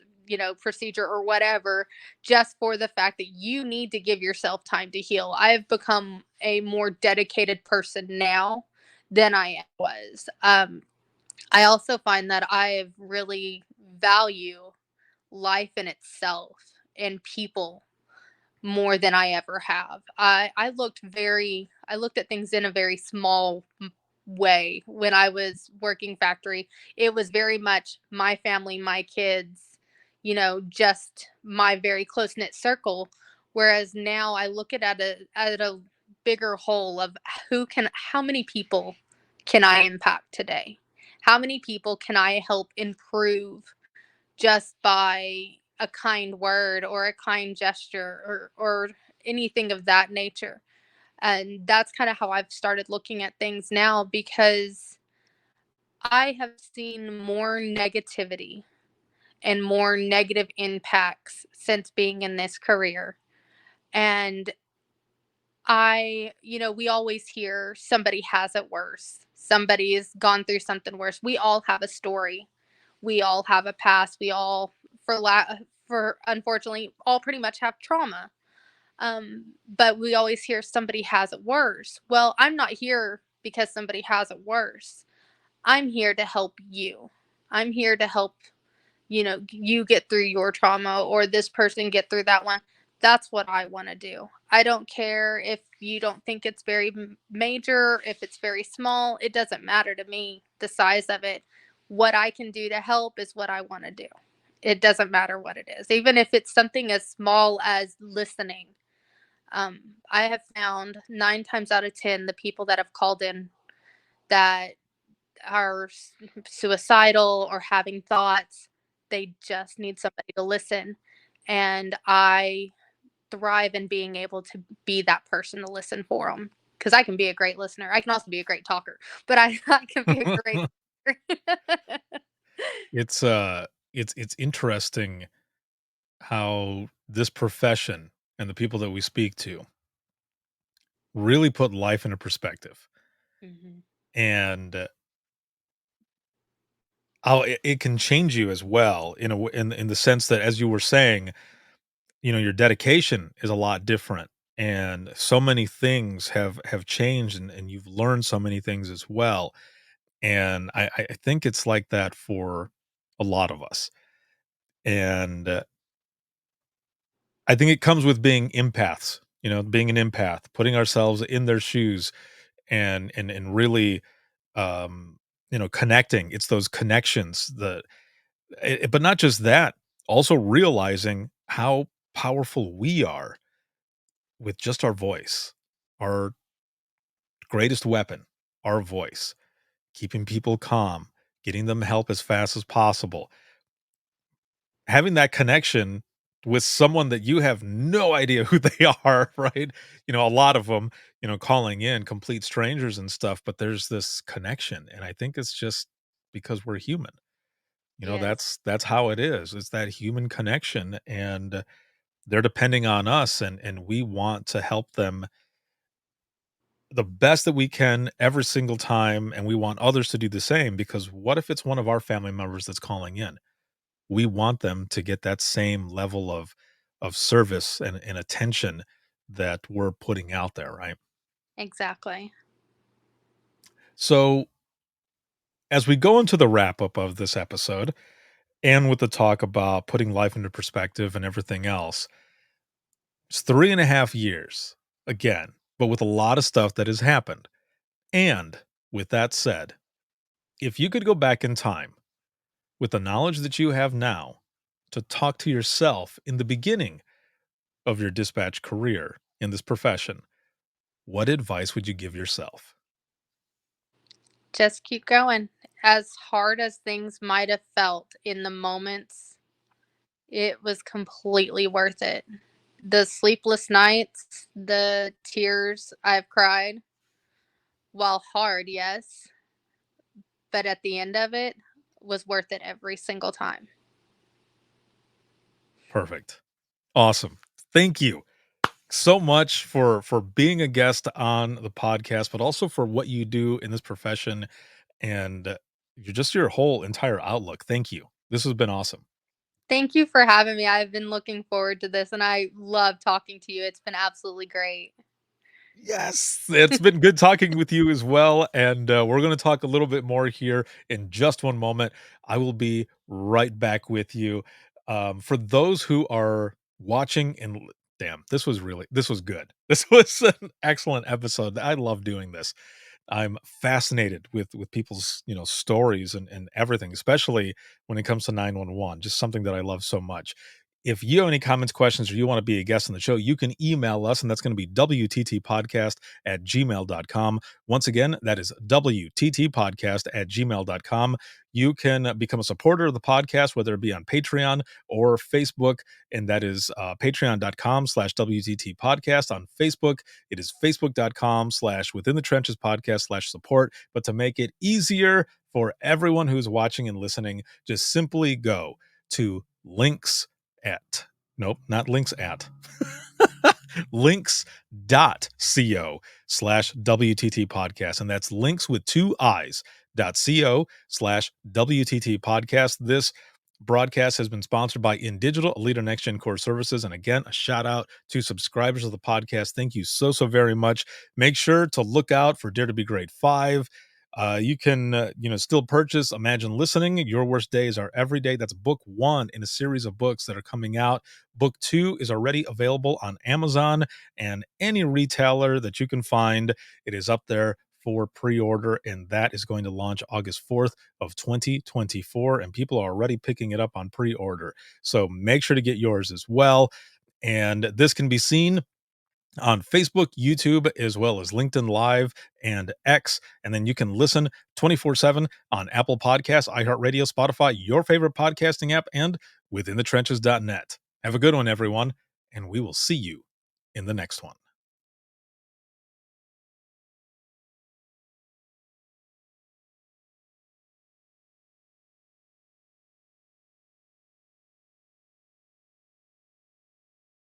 procedure or whatever, just for the fact that you need to give yourself time to heal. I've become a more dedicated person now than I was. I also find that I really value life in itself and people more than I ever have. I looked at things in a very small way when I was working factory. It was very much my family, my kids, just my very close knit circle. Whereas now I look at a bigger whole of how many people can I impact today? How many people can I help improve just by a kind word or a kind gesture, or anything of that nature. And that's kind of how I've started looking at things now, because I have seen more negativity and more negative impacts since being in this career. And we always hear somebody has it worse. Somebody's gone through something worse. We all have a story. We all have a past. We all, for unfortunately, all pretty much have trauma. But we always hear somebody has it worse. Well, I'm not here because somebody has it worse. I'm here to help you. I'm here to help, you get through your trauma, or this person get through that one. That's what I want to do. I don't care if you don't think it's very major, if it's very small. It doesn't matter to me, the size of it. What I can do to help is what I want to do. It doesn't matter what it is, even if it's something as small as listening. I have found 9 times out of 10, the people that have called in that are suicidal or having thoughts, they just need somebody to listen. and I thrive in being able to be that person to listen for them, because I can be a great listener. I can also be a great talker, but I can be a great listener. It's it's interesting how this profession and the people that we speak to really put life into perspective. Mhm. And how it can change you as well in in the sense that, as you were saying, your dedication is a lot different, and so many things have changed, and you've learned so many things as well. And I think it's like that for a lot of us. And I think it comes with being empaths, being an empath, putting ourselves in their shoes, and really, um, connecting. It's those connections that, but not just that, also realizing how powerful we are with just our voice, our greatest weapon, our voice, keeping people calm, getting them help as fast as possible, having that connection with someone that you have no idea who they are, right? A lot of them, calling in complete strangers and stuff, but there's this connection. And I think it's just because we're human. Yes, That's how it is. It's that human connection, and they're depending on us, and we want to help them the best that we can every single time, and we want others to do the same, because what if it's one of our family members that's calling in? We want them to get that same level of service and attention that we're putting out there, right? exactly. So, as we go into the wrap up of this episode, and with the talk about putting life into perspective and everything else, it's 3.5 years again, but with a lot of stuff that has happened. And with that said, if you could go back in time with the knowledge that you have now to talk to yourself in the beginning of your dispatch career in this profession, what advice would you give yourself? Just keep going. As hard as things might have felt in the moments, it was completely worth it. The sleepless nights, the tears I've cried, while hard, yes, but at the end of it was worth it every single time. Perfect. Awesome. Thank you so much for being a guest on the podcast, but also for what you do in this profession, and your whole entire outlook. Thank you. This has been awesome. Thank you for having me. I've been looking forward to this and I love talking to you. It's been absolutely great. Yes, it's been good talking with you as well, and we're going to talk a little bit more here in just one moment. I will be right back with you. For those who are watching, and damn, this was good. This was an excellent episode. I love doing this. I'm fascinated with people's, stories and everything, especially when it comes to 911, just something that I love so much. If you have any comments, questions, or you want to be a guest on the show, you can email us, and that's going to be wttpodcast@gmail.com. Once again, that is wttpodcast@gmail.com. You can become a supporter of the podcast, whether it be on Patreon or Facebook, and that is patreon.com/WTT podcast. On Facebook, it is facebook.com/within the trenches podcast/support. But to make it easier for everyone who's watching and listening, just simply go to links at nope, not links at links.co/WTT podcast. And that's links with two I's .co/WTT podcast. This broadcast has been sponsored by In Digital, a leader next gen core services. And again, a shout out to subscribers of the podcast. Thank you so very much. Make sure to look out for Dare to Be Great 5. You can, still purchase Imagine Listening. Your Worst Days Are Every Day. That's book 1 in a series of books that are coming out. Book 2 is already available on Amazon and any retailer that you can find. It is up there for pre-order, and that is going to launch August 4th of 2024, and people are already picking it up on pre-order. So make sure to get yours as well. And this can be seen on Facebook, YouTube, as well as LinkedIn Live and X. And then you can listen 24/7 on Apple Podcasts, iHeartRadio, Spotify, your favorite podcasting app, and withinthetrenches.net. Have a good one, everyone, and we will see you in the next one.